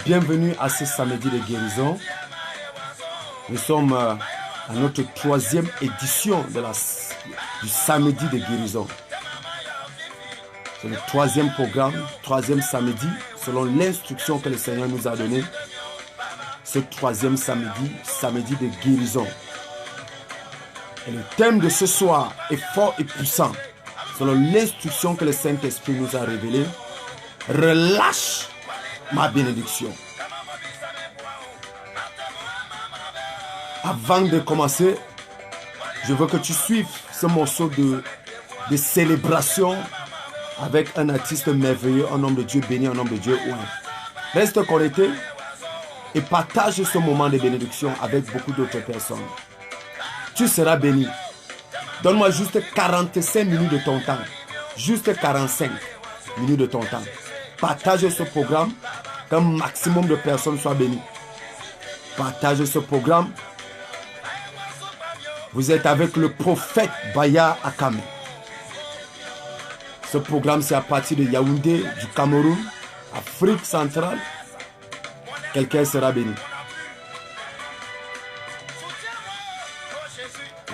Bienvenue à ce samedi de guérison. Nous sommes à notre 3e édition du samedi de guérison. C'est le 3e programme, 3e samedi, selon l'instruction que le Seigneur nous a donnée. Ce 3e samedi, samedi de guérison. Et le thème de ce soir est fort et puissant, selon l'instruction que le Saint-Esprit nous a révélée. Relâche ma bénédiction. Avant de commencer, je veux que tu suives ce morceau de célébration avec un artiste merveilleux, un homme de Dieu béni, un homme de Dieu. Reste connecté et partage ce moment de bénédiction avec beaucoup d'autres personnes. Tu seras béni. Donne-moi juste 45 minutes de ton temps. Juste 45 minutes de ton temps. Partage ce programme, qu'un maximum de personnes soient bénies. Partage ce programme. Vous êtes avec le prophète Baya Akame. Ce programme, c'est à partir de Yaoundé, du Cameroun, Afrique centrale. Quelqu'un sera béni.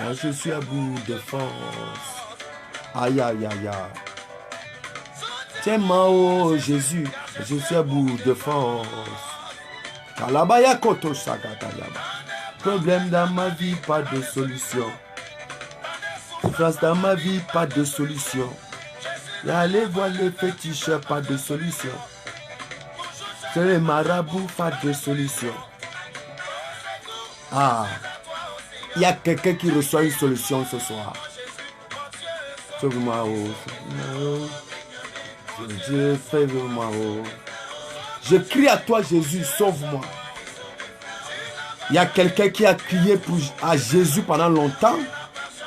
Moi, je suis à bout de force. Aïe, aïe, aïe, aïe. Tiens-moi, oh Jésus, je suis à bout de force. Kalabaya koto sakatayaba. Problème dans ma vie, pas de solution. Souffrance dans ma vie, pas de solution. Y'a les voiles, les fétiches, pas de solution. C'est les marabouts, pas de solution. Ah, il y a quelqu'un qui reçoit une solution ce soir. Sauve-moi, oh. Dieu, fais-moi, oh. Je crie à toi, Jésus, sauve-moi. Il y a quelqu'un qui a crié à Jésus pendant longtemps,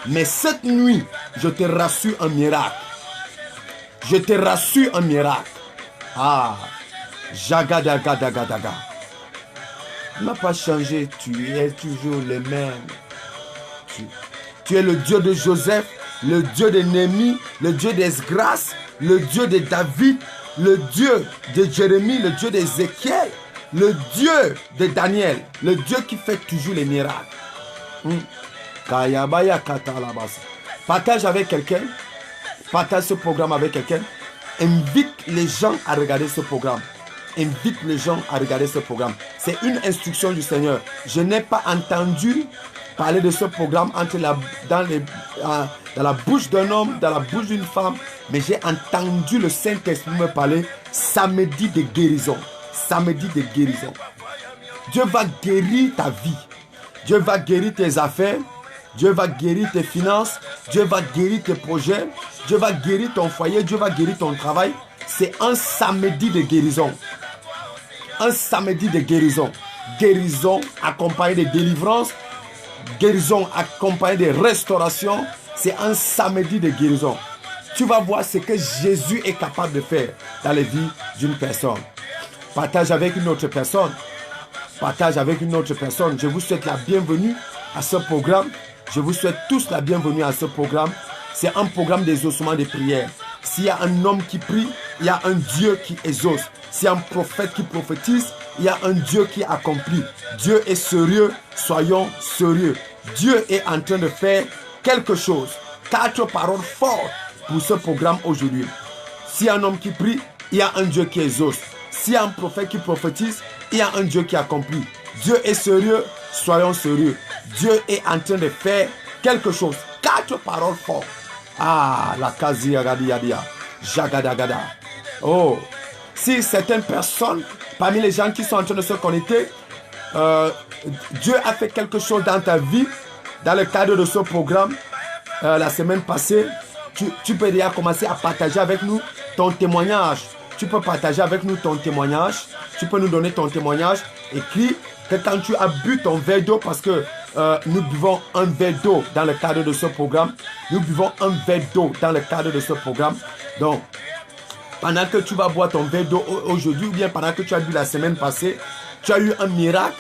mais cette nuit, je te rassure un miracle. Je te rassure un miracle. Ah, Jagadagadaga. Tu n'as pas changé, tu es toujours le même. Tu es le Dieu de Joseph, le Dieu de Néhémie, le Dieu d'Esdras, le Dieu de David, le Dieu de Jérémie, le Dieu d'Ézéchiel, le Dieu de Daniel, le Dieu qui fait toujours les miracles. Partage avec quelqu'un, partage ce programme avec quelqu'un, invite les gens à regarder ce programme. Invite les gens à regarder ce programme. C'est une instruction du Seigneur. Je n'ai pas entendu parler de ce programme dans la bouche d'un homme, dans la bouche d'une femme, mais j'ai entendu le Saint-Esprit me parler samedi de guérison. Samedi de guérison. Dieu va guérir ta vie. Dieu va guérir tes affaires. Dieu va guérir tes finances. Dieu va guérir tes projets. Dieu va guérir ton foyer. Dieu va guérir ton travail. C'est un samedi de guérison. Un samedi de guérison. Guérison accompagnée de délivrance. Guérison accompagnée de restauration. C'est un samedi de guérison. Tu vas voir ce que Jésus est capable de faire dans la vie d'une personne. Partage avec une autre personne. Partage avec une autre personne. Je vous souhaite la bienvenue à ce programme. Je vous souhaite tous la bienvenue à ce programme. C'est un programme d'exaucement des prières. S'il y a un homme qui prie, il y a un Dieu qui exauce. S'il y a un prophète qui prophétise, il y a un Dieu qui accomplit. Dieu est sérieux, soyons sérieux. Dieu est en train de faire quelque chose. 4 paroles fortes pour ce programme aujourd'hui. S'il y a un homme qui prie, il y a un Dieu qui exauce. S'il y a un prophète qui prophétise, il y a un Dieu qui accomplit. Dieu est sérieux, soyons sérieux. Dieu est en train de faire quelque chose. 4 paroles fortes. Ah, la kazi yagadia, jagadagada. Oh, si certaines personnes, parmi les gens qui sont en train de se connecter, Dieu a fait quelque chose dans ta vie, dans le cadre de ce programme, la semaine passée, tu peux déjà commencer à partager avec nous ton témoignage. Tu peux partager avec nous ton témoignage. Tu peux nous donner ton témoignage. Écris que quand tu as bu ton verre d'eau, parce que nous buvons un verre d'eau dans le cadre de ce programme. Nous buvons un verre d'eau dans le cadre de ce programme. Donc, pendant que tu vas boire ton verre d'eau aujourd'hui, ou bien pendant que tu as bu la semaine passée, tu as eu un miracle,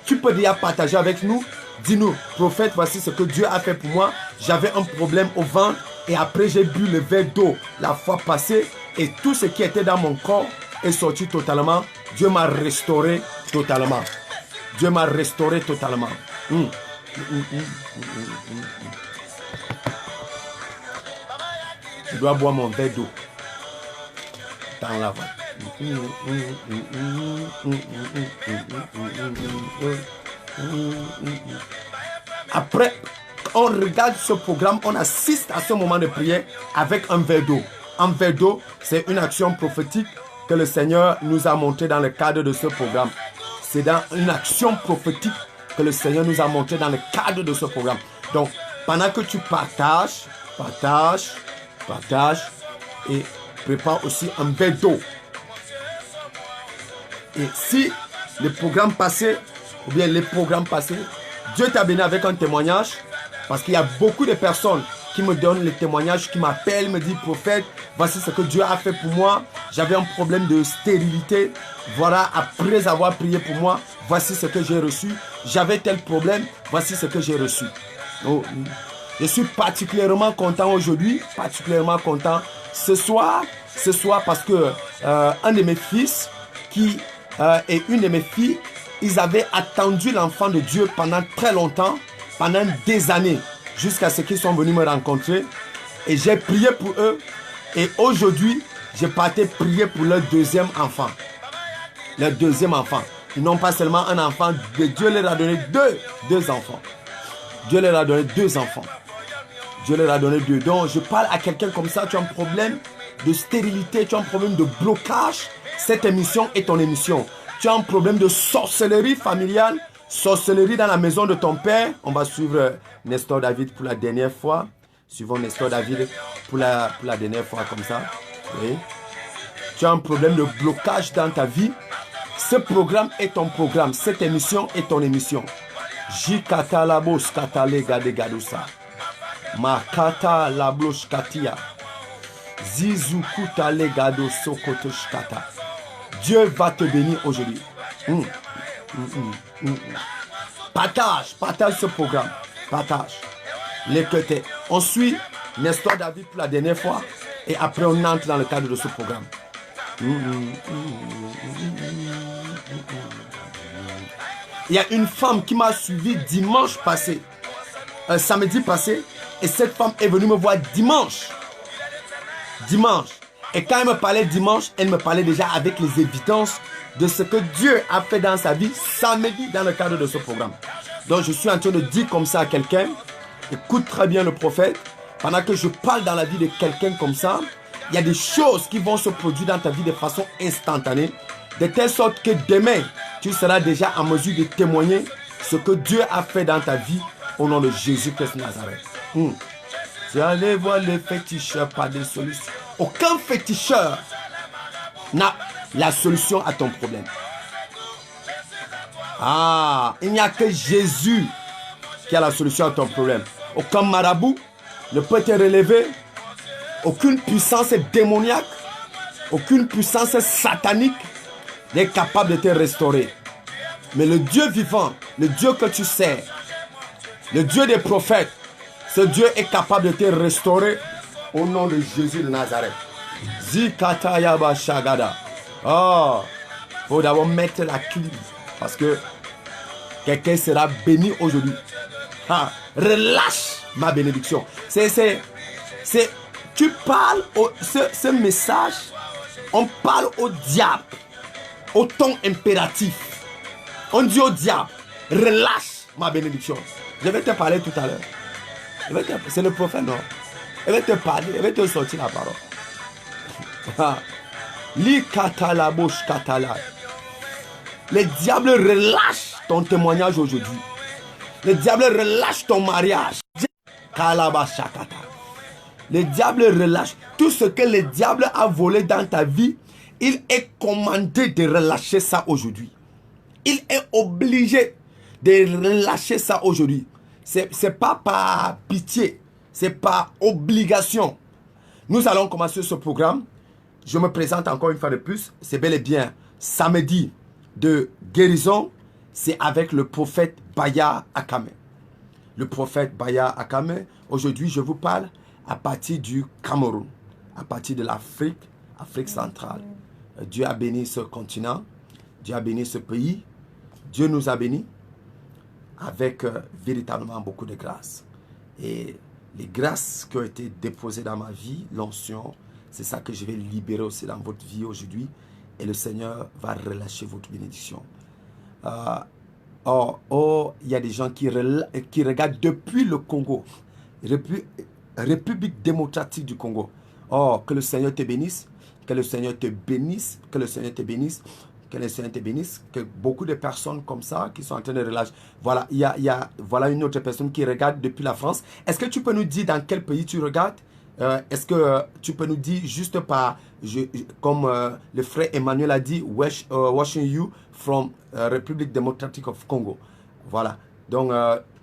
tu peux déjà partager avec nous. Dis-nous, prophète, voici ce que Dieu a fait pour moi. J'avais un problème au ventre et après j'ai bu le verre d'eau la fois passée et tout ce qui était dans mon corps est sorti totalement. Dieu m'a restauré totalement. Dieu m'a restauré totalement. Je dois boire mon verre d'eau dans la voie. Après, on regarde ce programme, on assiste à ce moment de prière avec un verre d'eau. Un verre d'eau, c'est une action prophétique que le Seigneur nous a montré dans le cadre de ce programme. C'est dans une action prophétique que le Seigneur nous a montré dans le cadre de ce programme. Donc, pendant que tu partages et prépare aussi un verre d'eau. Et si le programme passé, ou bien les programmes passés, Dieu t'a béni avec un témoignage, parce qu'il y a beaucoup de personnes qui me donnent les témoignages, qui m'appellent, me disent, prophète, voici ce que Dieu a fait pour moi. J'avais un problème de stérilité. Voilà, après avoir prié pour moi, voici ce que j'ai reçu. J'avais tel problème, voici ce que j'ai reçu. Oh, je suis particulièrement content aujourd'hui, particulièrement content ce soir parce que un de mes fils et une de mes filles, ils avaient attendu l'enfant de Dieu pendant très longtemps, pendant des années, jusqu'à ce qu'ils sont venus me rencontrer. Et j'ai prié pour eux. Et aujourd'hui, j'ai parti prier pour leur deuxième enfant. Leur deuxième enfant. Ils n'ont pas seulement un enfant, Dieu leur a donné deux enfants. Dieu leur a donné deux enfants. Dieu leur a donné deux. Donc, je parle à quelqu'un comme ça, tu as un problème de stérilité, tu as un problème de blocage. Cette émission est ton émission. Tu as un problème de sorcellerie familiale, sorcellerie dans la maison de ton père. On va suivre Nestor David pour la dernière fois. Suivons Nestor David pour la dernière fois comme ça. Oui. Tu as un problème de blocage dans ta vie. Ce programme est ton programme. Cette émission est ton émission. Jikata labos katale gade gadosa. Makata lablos katia. Zizukuta legado sokotoshkata. Dieu va te bénir aujourd'hui. Partage ce programme. Partage. L'écouter. On suit Nestor David pour la dernière fois et après on entre dans le cadre de ce programme. Il y a une femme qui m'a suivi dimanche passé, samedi passé, et cette femme est venue me voir dimanche. Et quand elle me parlait dimanche, elle me parlait déjà avec les évidences de ce que Dieu a fait dans sa vie samedi dans le cadre de ce programme. Donc je suis en train de dire comme ça à quelqu'un, écoute très bien le prophète, pendant que je parle dans la vie de quelqu'un comme ça, il y a des choses qui vont se produire dans ta vie de façon instantanée, de telle sorte que demain, tu seras déjà en mesure de témoigner ce que Dieu a fait dans ta vie au nom de Jésus-Christ de Nazareth. Tu allais voir les féticheurs, pas de solution. Aucun féticheur n'a la solution à ton problème. Il n'y a que Jésus qui a la solution à ton problème. Aucun marabout ne peut te relever. Aucune puissance démoniaque, aucune puissance satanique n'est capable de te restaurer. Mais le Dieu vivant, le Dieu que tu sers, le Dieu des prophètes, ce Dieu est capable de te restaurer au nom de Jésus de Nazareth. Zikatayaba Shagada. Faut d'abord mettre la clé parce que quelqu'un sera béni aujourd'hui. Relâche ma bénédiction. Tu parles, ce message, on parle au diable, au ton impératif. On dit au diable, relâche ma bénédiction. Je vais te parler tout à l'heure. C'est le prophète, non? Je vais te parler, je vais te sortir la parole. Li katala bosh katala. Les diables relâchent ton témoignage aujourd'hui. Les diables relâchent ton mariage. Kalabashakata. Les diables relâchent. Tout ce que le diable a volé dans ta vie, il est commandé de relâcher ça aujourd'hui. Il est obligé de relâcher ça aujourd'hui. C'est pas par pitié, c'est par obligation. Nous allons commencer ce programme. Je me présente encore une fois de plus. C'est bel et bien samedi de guérison. C'est avec le prophète Baya Akame. Le prophète Baya Akame. Aujourd'hui, je vous parle à partir du Cameroun, à partir de l'Afrique, Afrique centrale. Dieu a béni ce continent. Dieu a béni ce pays. Dieu nous a bénis avec véritablement beaucoup de grâce. Et les grâces qui ont été déposées dans ma vie, l'onction, c'est ça que je vais libérer aussi dans votre vie aujourd'hui. Et le Seigneur va relâcher votre bénédiction. Il y a des gens qui regardent depuis le Congo, République démocratique du Congo. Oh, que le Seigneur te bénisse, que le Seigneur te bénisse, que le Seigneur te bénisse. Que le Seigneur te bénisse, que beaucoup de personnes comme ça qui sont en train de relâcher. Voilà, voilà une autre personne qui regarde depuis la France. Est-ce que tu peux nous dire dans quel pays tu regardes? Est-ce que tu peux nous dire juste par, comme le frère Emmanuel a dit, watching you from République démocratique of Congo. Voilà. Donc,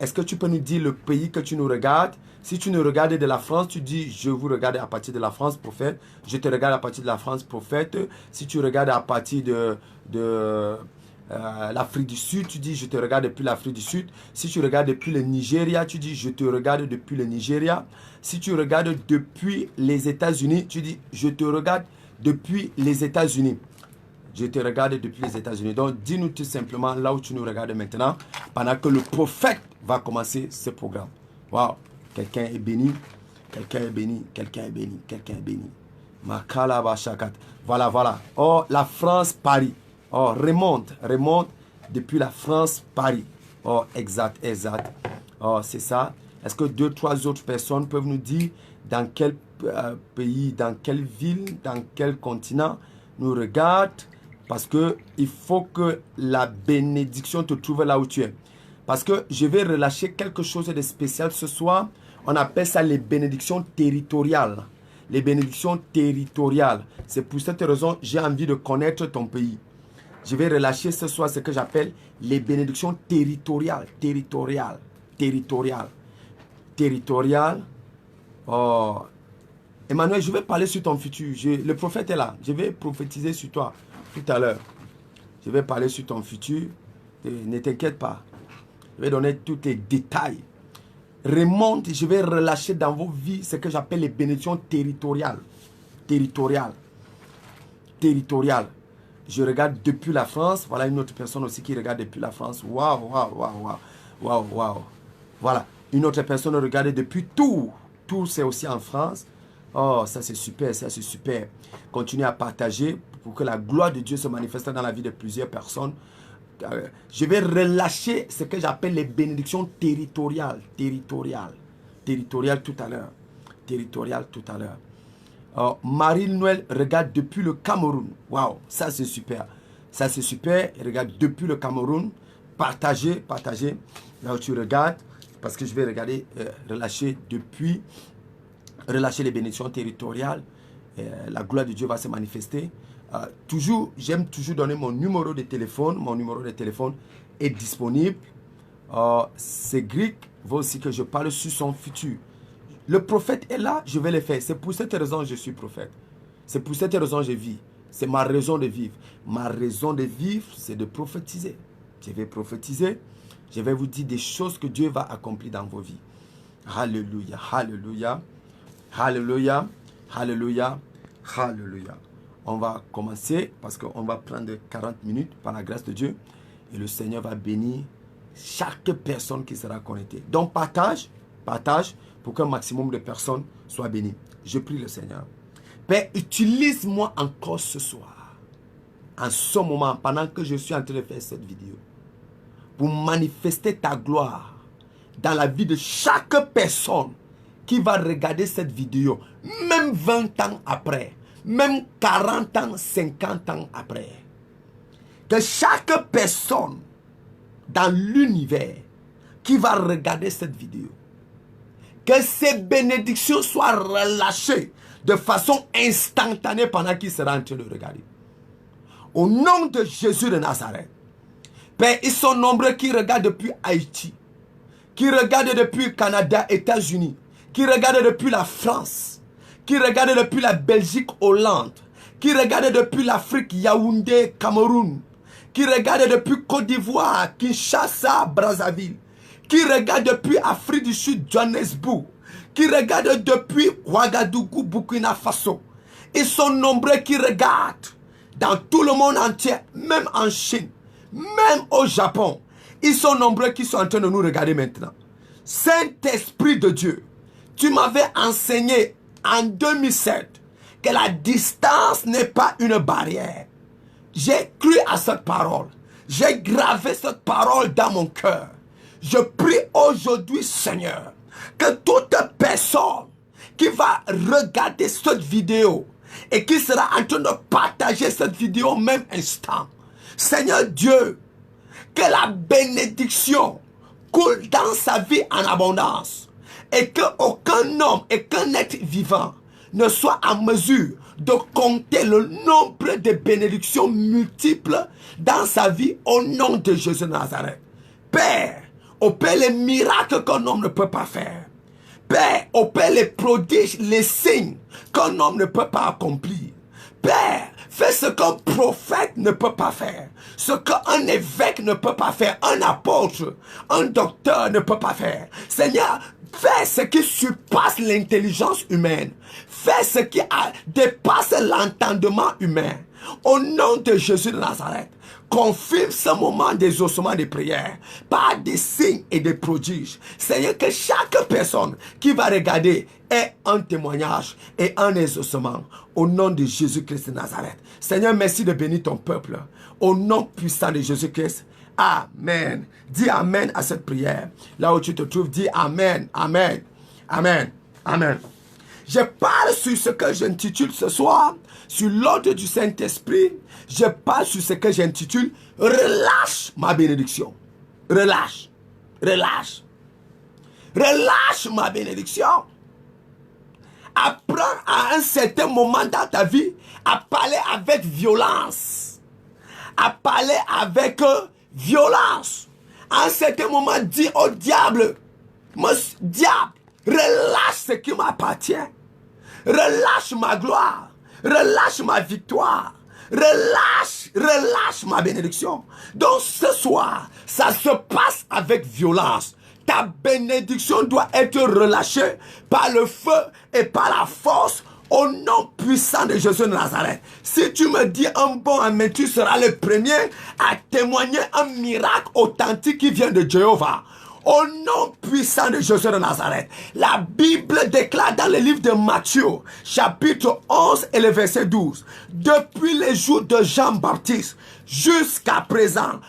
est-ce que tu peux nous dire le pays que tu nous regardes? Si tu nous regardes de la France, tu dis, je vous regarde à partir de la France, prophète. Je te regarde à partir de la France, prophète. Si tu regardes à partir de l'Afrique du Sud, tu dis, je te regarde depuis l'Afrique du Sud. Si tu regardes depuis le Nigeria, tu dis, je te regarde depuis le Nigeria. Si tu regardes depuis les États-Unis, tu dis, je te regarde depuis les États-Unis. Je te regarde depuis les États-Unis. Donc, dis-nous tout simplement là où tu nous regardes maintenant, pendant que le prophète va commencer ce programme. Waouh! Quelqu'un est béni, quelqu'un est béni, quelqu'un est béni, quelqu'un est béni. Makalaba Shakat. Voilà, voilà. Oh, la France, Paris. Oh, remonte depuis la France, Paris. Oh, exact, exact. Oh, c'est ça. Est-ce que 2, 3 autres personnes peuvent nous dire dans quel pays, dans quelle ville, dans quel continent nous regardent? Parce que il faut que la bénédiction te trouve là où tu es. Parce que je vais relâcher quelque chose de spécial ce soir. On appelle ça les bénédictions territoriales. Les bénédictions territoriales. C'est pour cette raison que j'ai envie de connaître ton pays. Je vais relâcher ce soir ce que j'appelle les bénédictions territoriales. Territoriales. Territoriales. Territoriales. Oh. Emmanuel, je vais parler sur ton futur. Le prophète est là. Je vais prophétiser sur toi tout à l'heure. Je vais parler sur ton futur. Ne t'inquiète pas. Je vais donner tous les détails. Remonte, je vais relâcher dans vos vies ce que j'appelle les bénédictions territoriales. Territoriales. Territoriales. Je regarde depuis la France. Voilà une autre personne aussi qui regarde depuis la France. Waouh, waouh, waouh, waouh. Waouh, waouh. Voilà. Une autre personne regarde depuis Tours. Tours, c'est aussi en France. Oh, ça c'est super, ça c'est super. Continuez à partager pour que la gloire de Dieu se manifeste dans la vie de plusieurs personnes. Je vais relâcher ce que j'appelle les bénédictions territoriales. Territoriales. Territoriales tout à l'heure. Territoriales tout à l'heure. Marie-Noël regarde depuis le Cameroun. Waouh, ça c'est super. Ça c'est super. Elle regarde depuis le Cameroun. Partagez, partagez. Là où tu regardes. Parce que je vais regarder, relâcher depuis. Relâcher les bénédictions territoriales. La gloire de Dieu va se manifester. J'aime toujours donner mon numéro de téléphone. Mon numéro de téléphone est disponible. C'est Greek veut aussi que je parle sur son futur. Le prophète est là, je vais le faire. C'est pour cette raison que je suis prophète. C'est pour cette raison que je vis. C'est ma raison de vivre. Ma raison de vivre, c'est de prophétiser. Je vais prophétiser. Je vais vous dire des choses que Dieu va accomplir dans vos vies. Alléluia, alléluia, alléluia, alléluia, alléluia. On va commencer parce qu'on va prendre 40 minutes par la grâce de Dieu. Et le Seigneur va bénir chaque personne qui sera connectée. Donc partage pour qu'un maximum de personnes soient bénies. Je prie le Seigneur. Père, utilise-moi encore ce soir, en ce moment, pendant que je suis en train de faire cette vidéo, pour manifester ta gloire dans la vie de chaque personne qui va regarder cette vidéo, même 20 ans après. même 40 ans, 50 ans après. Que chaque personne dans l'univers qui va regarder cette vidéo, que ces bénédictions soient relâchées de façon instantanée pendant qu'il sera en train de regarder. Au nom de Jésus de Nazareth. Père, ils sont nombreux qui regardent depuis Haïti, qui regardent depuis Canada, États-Unis, qui regardent depuis la France, qui regardent depuis la Belgique, Hollande, qui regardent depuis l'Afrique, Yaoundé, Cameroun, qui regardent depuis Côte d'Ivoire, Kinshasa, Brazzaville, qui regardent depuis Afrique du Sud, Johannesburg, qui regardent depuis Ouagadougou, Burkina Faso. Ils sont nombreux qui regardent dans tout le monde entier, même en Chine, même au Japon. Ils sont nombreux qui sont en train de nous regarder maintenant. Saint-Esprit de Dieu, tu m'avais enseigné en 2007 que la distance n'est pas une barrière. J'ai cru à cette parole. J'ai gravé cette parole dans mon cœur. Je prie aujourd'hui, Seigneur, que toute personne qui va regarder cette vidéo et qui sera en train de partager cette vidéo au même instant, Seigneur Dieu, que la bénédiction coule dans sa vie en abondance et qu'aucun homme et qu'un être vivant ne soit en mesure de compter le nombre de bénédictions multiples dans sa vie au nom de Jésus de Nazareth. Père, opère les miracles qu'un homme ne peut pas faire. Père, opère les prodiges, les signes qu'un homme ne peut pas accomplir. Père, fais ce qu'un prophète ne peut pas faire, ce qu'un évêque ne peut pas faire, un apôtre, un docteur ne peut pas faire. Seigneur, fais ce qui surpasse l'intelligence humaine. Fais ce qui dépasse l'entendement humain. Au nom de Jésus de Nazareth, confirme ce moment des ossements de prière par des signes et des prodiges. Seigneur, que chaque personne qui va regarder ait un témoignage et un exaucement au nom de Jésus-Christ de Nazareth. Seigneur, merci de bénir ton peuple. Au nom puissant de Jésus-Christ. Amen. Dis Amen à cette prière. Là où tu te trouves, dis Amen, Amen, Amen, Amen. Je parle sur ce que j'intitule ce soir, sur l'ordre du Saint-Esprit. Je parle sur ce que j'intitule relâche ma bénédiction. Relâche, relâche, relâche ma bénédiction. Apprends à un certain moment dans ta vie à parler avec violence. À parler avec violence. À un certain moment, dis au diable, diable, relâche ce qui m'appartient. Relâche ma gloire. Relâche ma victoire. Relâche ma bénédiction. Donc ce soir, ça se passe avec violence. Ta bénédiction doit être relâchée par le feu et par la force au nom puissant de Jésus de Nazareth. Si tu me dis un bon amen, tu seras le premier à témoigner un miracle authentique qui vient de Jéhovah. Au nom puissant de Jésus de Nazareth. La Bible déclare dans le livre de Matthieu, chapitre 11 et le verset 12. Depuis les jours de Jean-Baptiste, jusqu'à présent,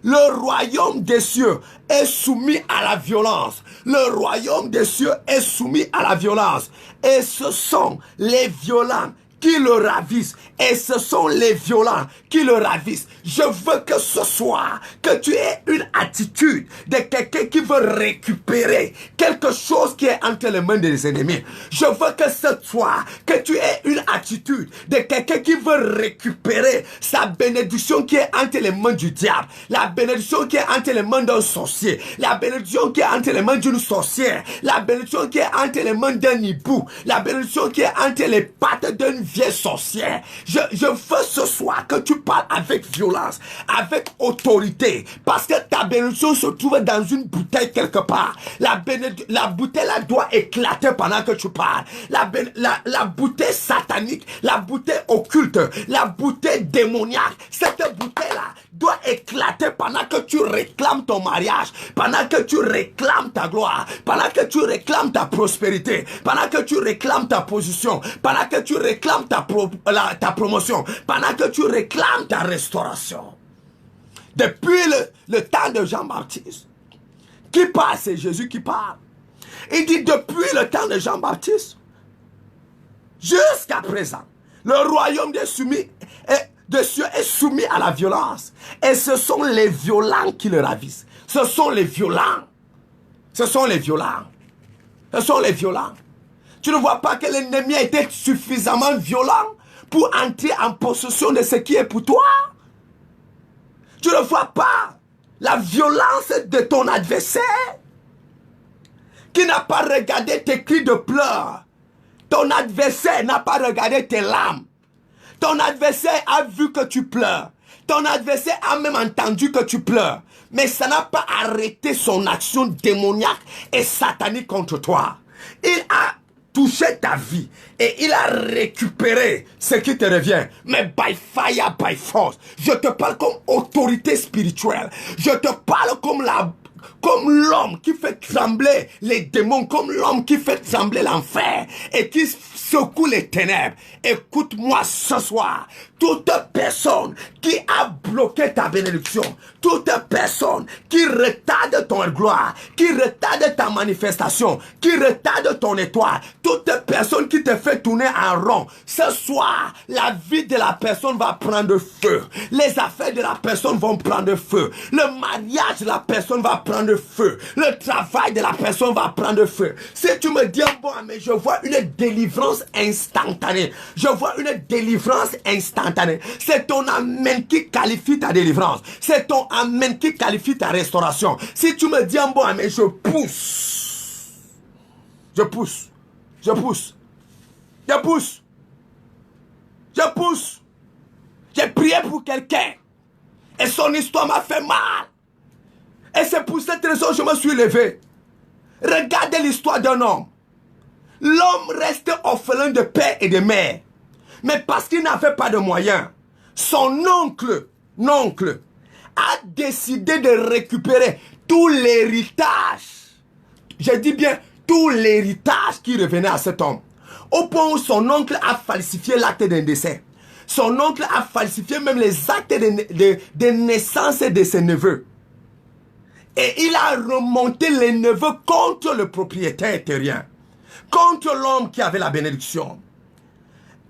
le royaume des cieux est soumis à la violence. Le royaume des cieux est soumis à la violence. Et ce sont les violents qui le ravissent. Et ce sont les violents qui le ravissent. Je veux que ce soir, que tu aies une attitude de quelqu'un qui veut récupérer quelque chose qui est entre les mains des ennemis. Je veux que ce soir, que tu aies une attitude de quelqu'un qui veut récupérer sa bénédiction qui est entre les mains du diable. La bénédiction qui est entre les mains d'un sorcier. La bénédiction qui est entre les mains d'une sorcière. La bénédiction qui est entre les mains d'un hibou. La bénédiction qui est entre les pattes d'une vieille sorcière. Je veux ce soir que tu parles avec violence, avec autorité, parce que ta bénédiction se trouve dans une bouteille quelque part. La bouteille là doit éclater pendant que tu parles. La bouteille satanique, la bouteille occulte, la bouteille démoniaque, cette bouteille là doit éclater pendant que tu réclames ton mariage, pendant que tu réclames ta gloire, pendant que tu réclames ta prospérité, pendant que tu réclames ta position, pendant que tu réclames ta promotion, pendant que tu réclames ta restauration. Depuis le temps de Jean-Baptiste, qui parle, c'est Jésus qui parle. Il dit depuis le temps de Jean-Baptiste, Jusqu'à présent, le royaume des cieux est soumis à la violence. Et ce sont les violents qui le ravissent. Ce sont les violents. Ce sont les violents. Ce sont les violents. Tu ne vois pas que l'ennemi a été suffisamment violent pour entrer en possession de ce qui est pour toi? Tu ne vois pas la violence de ton adversaire qui n'a pas regardé tes cris de pleurs. Ton adversaire n'a pas regardé tes larmes. Ton adversaire a vu que tu pleures. Ton adversaire a même entendu que tu pleures. Mais ça n'a pas arrêté son action démoniaque et satanique contre toi. Il a touché ta vie et il a récupéré ce qui te revient. Mais by fire, by force. Je te parle comme autorité spirituelle. Je te parle comme l'homme qui fait trembler les démons, comme l'homme qui fait trembler l'enfer et qui secoue les ténèbres. Écoute-moi ce soir. Toute personne qui a bloqué ta bénédiction, toute personne qui retarde ton gloire, qui retarde ta manifestation, qui retarde ton étoile, toute personne qui te fait tourner en rond, ce soir, la vie de la personne va prendre feu. Les affaires de la personne vont prendre feu. Le mariage de la personne va prendre feu. Le travail de la personne va prendre feu. Si tu me dis, bon, mais je vois une délivrance instantanée. Je vois une délivrance instantanée. C'est ton amen qui qualifie ta délivrance. C'est ton amen qui qualifie ta restauration. Si tu me dis, bon, mais je pousse. Je pousse. Je pousse. Je pousse. Je pousse. J'ai prié pour quelqu'un. Et son histoire m'a fait mal. Et c'est pour cette raison que je me suis levé. Regardez l'histoire d'un homme. L'homme reste orphelin de père et de mère. Mais parce qu'il n'avait pas de moyens, son oncle a décidé de récupérer tout l'héritage. Je dis bien tout l'héritage qui revenait à cet homme. Au point où son oncle a falsifié l'acte d'un décès. Son oncle a falsifié même les actes de naissance de ses neveux. Et il a remonté les neveux contre le propriétaire terrien. Contre l'homme qui avait la bénédiction.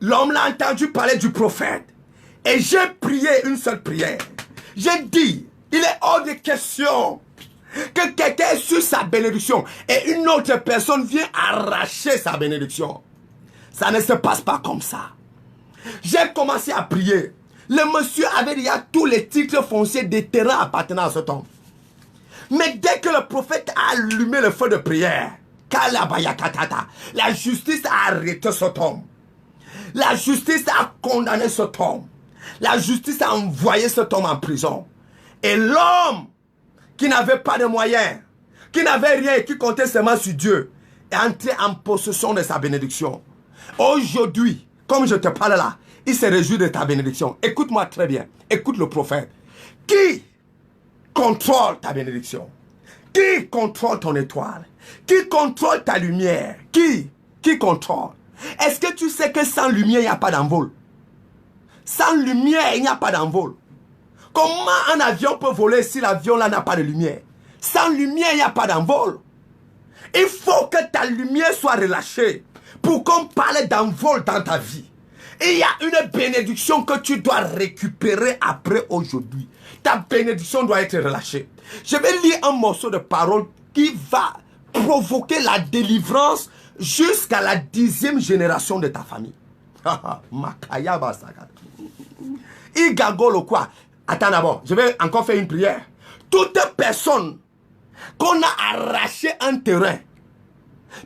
L'homme l'a entendu parler du prophète. Et j'ai prié une seule prière. J'ai dit, il est hors de question que quelqu'un ait su sa bénédiction et une autre personne vient arracher sa bénédiction. Ça ne se passe pas comme ça. J'ai commencé à prier. Le monsieur avait déjà tous les titres fonciers des terrains appartenant à cet homme. Mais dès que le prophète a allumé le feu de prière, la justice a arrêté cet homme. La justice a condamné cet homme. La justice a envoyé cet homme en prison. Et l'homme qui n'avait pas de moyens, qui n'avait rien et qui comptait seulement sur Dieu, est entré en possession de sa bénédiction. Aujourd'hui, comme je te parle là, il se réjouit de ta bénédiction. Écoute-moi très bien. Écoute le prophète. Qui contrôle ta bénédiction? Qui contrôle ton étoile? Qui contrôle ta lumière? Qui contrôle? Est-ce que tu sais que sans lumière, il n'y a pas d'envol? Sans lumière, il n'y a pas d'envol. Comment un avion peut voler si l'avion là n'a pas de lumière? Sans lumière, il n'y a pas d'envol. Il faut que ta lumière soit relâchée pour qu'on parle d'envol dans ta vie. Et il y a une bénédiction que tu dois récupérer après aujourd'hui. Ta bénédiction doit être relâchée. Je vais lire un morceau de parole qui va provoquer la délivrance jusqu'à la 10e génération de ta famille. Igagolo quoi? Attends d'abord, je vais encore faire une prière. Toute personne qu'on a arraché un terrain,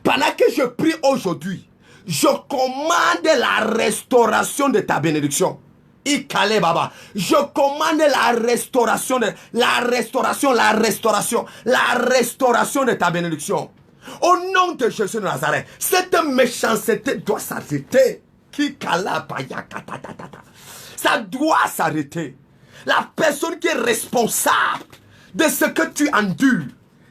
pendant que je prie aujourd'hui, je commande la restauration de ta bénédiction. Ikale Baba. Je commande la restauration de ta bénédiction. Au nom de Jésus de Nazareth, cette méchanceté doit s'arrêter. Ça doit s'arrêter. La personne qui est responsable de ce que tu endures,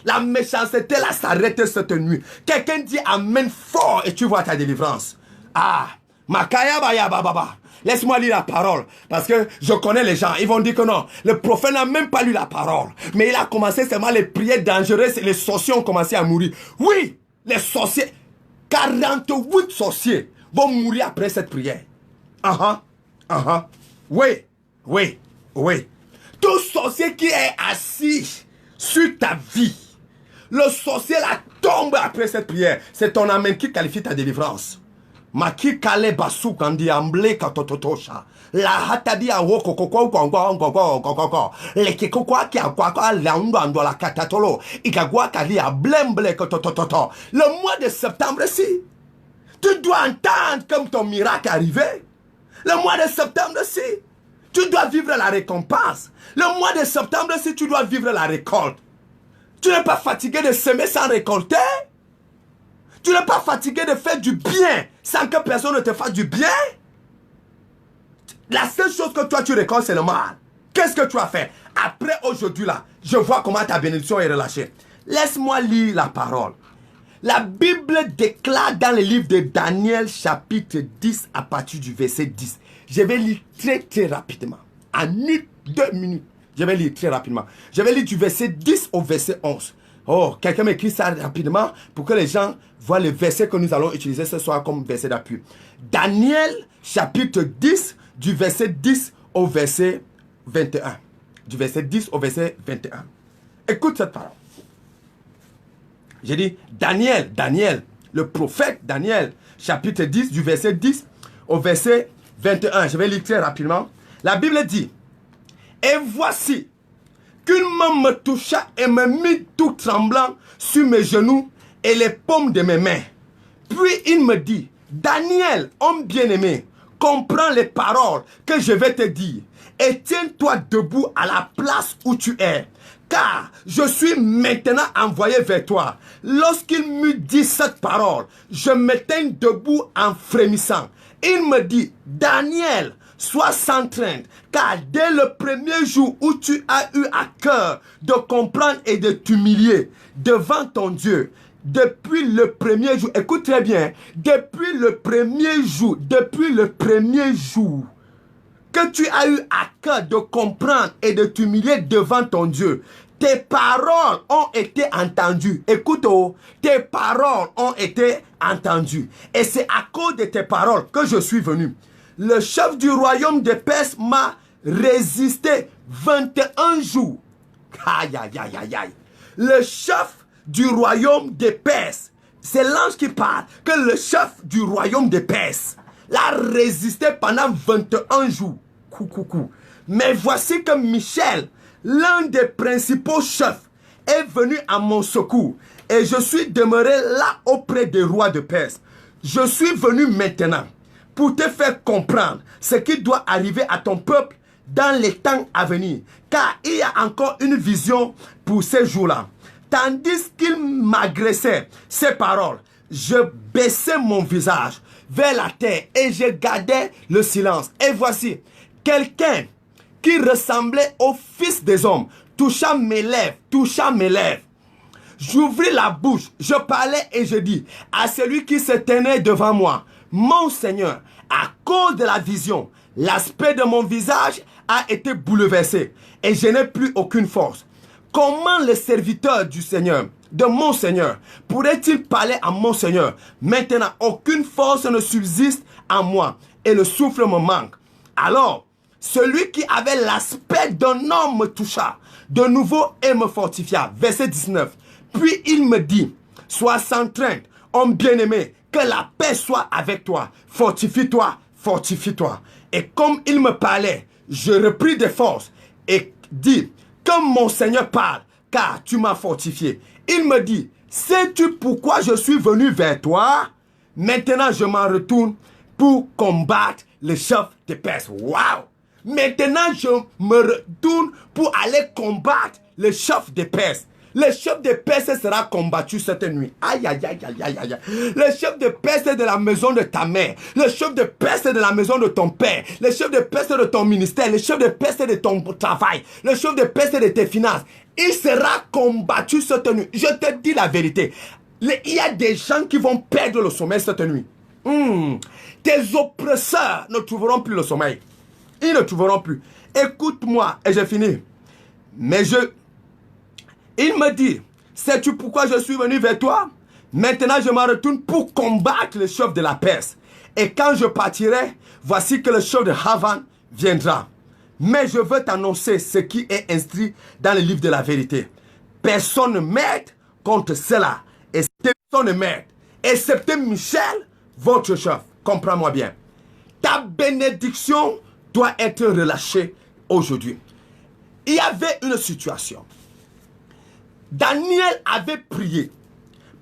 la méchanceté là s'arrête cette nuit. Quelqu'un dit amen fort et tu vois ta délivrance. Ah, Makaya Baya Baba. Laisse-moi lire la parole, parce que je connais les gens. Ils vont dire que non, le prophète n'a même pas lu la parole. Mais il a commencé seulement les prières dangereuses et les sorciers ont commencé à mourir. Oui, les sorciers, 48 sorciers vont mourir après cette prière. Oui, oui, oui. Tout sorcier qui est assis sur ta vie, le sorcier là tombe après cette prière. C'est ton amen qui qualifie ta délivrance. Maki kale basu kandi amble katototosha. La hatadi a woko koko le kikokwa ki akwa la ndo la katatolo. Ikagwa kali a blemble katotototo. Le mois de septembre si tu dois entendre comme ton miracle est arrivé. Le mois de septembre si tu dois vivre la récompense. Le mois de septembre si tu dois vivre la récolte. Tu n'es pas fatigué de semer sans récolter. Tu n'es pas fatigué de faire du bien sans que personne ne te fasse du bien. La seule chose que toi tu récoltes, c'est le mal. Qu'est-ce que tu as fait? Après aujourd'hui là, je vois comment ta bénédiction est relâchée. Laisse-moi lire la parole. La Bible déclare dans le livre de Daniel chapitre 10 à partir du verset 10. Je vais lire très rapidement. En 2 minutes. Je vais lire très rapidement. Je vais lire du verset 10 au verset 11. Oh, quelqu'un m'écrit ça rapidement pour que les gens voient le verset que nous allons utiliser ce soir comme verset d'appui. Daniel chapitre 10 du verset 10 au verset 21. Du verset 10 au verset 21. Écoute cette parole. J'ai dit Daniel, le prophète Daniel, chapitre 10 du verset 10 au verset 21. Je vais lire très rapidement. La Bible dit: et voici qu'une main me toucha et me mit tout tremblant sur mes genoux et les paumes de mes mains. Puis il me dit: Daniel, homme bien-aimé, comprends les paroles que je vais te dire et tiens-toi debout à la place où tu es, car je suis maintenant envoyé vers toi. Lorsqu'il m'eut dit cette parole, je me tins debout en frémissant. Il me dit: Daniel, sois sans crainte, car dès le premier jour où tu as eu à cœur de comprendre et de t'humilier devant ton Dieu, depuis le premier jour, écoute très bien, depuis le premier jour que tu as eu à cœur de comprendre et de t'humilier devant ton Dieu, tes paroles ont été entendues. Écoute, tes paroles ont été entendues. Et c'est à cause de tes paroles que je suis venu. Le chef du royaume de Perse m'a résisté 21 jours. Aïe. Le chef du royaume de Perse, c'est l'ange qui parle, que le chef du royaume de Perse l'a résisté pendant 21 jours. Mais voici que Michel, l'un des principaux chefs, est venu à mon secours. Et je suis demeuré là auprès des rois de Perse. Je suis venu maintenant pour te faire comprendre ce qui doit arriver à ton peuple dans les temps à venir. Car il y a encore une vision pour ces jours-là. Tandis qu'il m'agressait ces paroles, je baissais mon visage vers la terre et je gardais le silence. Et voici, quelqu'un qui ressemblait au Fils des hommes toucha mes lèvres. J'ouvris la bouche, je parlais et je dis à celui qui se tenait devant moi: mon Seigneur, à cause de la vision, l'aspect de mon visage a été bouleversé et je n'ai plus aucune force. Comment le serviteur du Seigneur, de mon Seigneur, pourrait-il parler à mon Seigneur? Maintenant, aucune force ne subsiste en moi et le souffle me manque. Alors, celui qui avait l'aspect d'un homme me toucha de nouveau et me fortifia. Verset 19. Puis il me dit: sois sans crainte, homme bien-aimé, que la paix soit avec toi. Fortifie-toi, fortifie-toi. Et comme il me parlait, je repris des forces et dis: comme mon Seigneur parle, car tu m'as fortifié. Il me dit: sais-tu pourquoi je suis venu vers toi? Maintenant je m'en retourne pour combattre le chef de Perse. Waouh! Maintenant je me retourne pour aller combattre le chef de Perse. Le chef de Perse sera combattu cette nuit. Aïe. Le chef de Perse de la maison de ta mère. Le chef de Perse de la maison de ton père. Le chef de Perse de ton ministère. Le chef de Perse de ton travail. Le chef de Perse de tes finances. Il sera combattu cette nuit. Je te dis la vérité. Il y a des gens qui vont perdre le sommeil cette nuit. Tes oppresseurs ne trouveront plus le sommeil. Ils ne trouveront plus. Écoute-moi et j'ai fini. Il me dit: sais-tu pourquoi je suis venu vers toi? Maintenant je m'en retourne pour combattre le chef de la Perse. Et quand je partirai, voici que le chef de Havan viendra. Mais je veux t'annoncer ce qui est inscrit dans le livre de la vérité. Personne ne m'aide contre cela. Et personne ne m'aide. Excepté Michel, votre chef. Comprends-moi bien. Ta bénédiction doit être relâchée aujourd'hui. Il y avait une situation. Daniel avait prié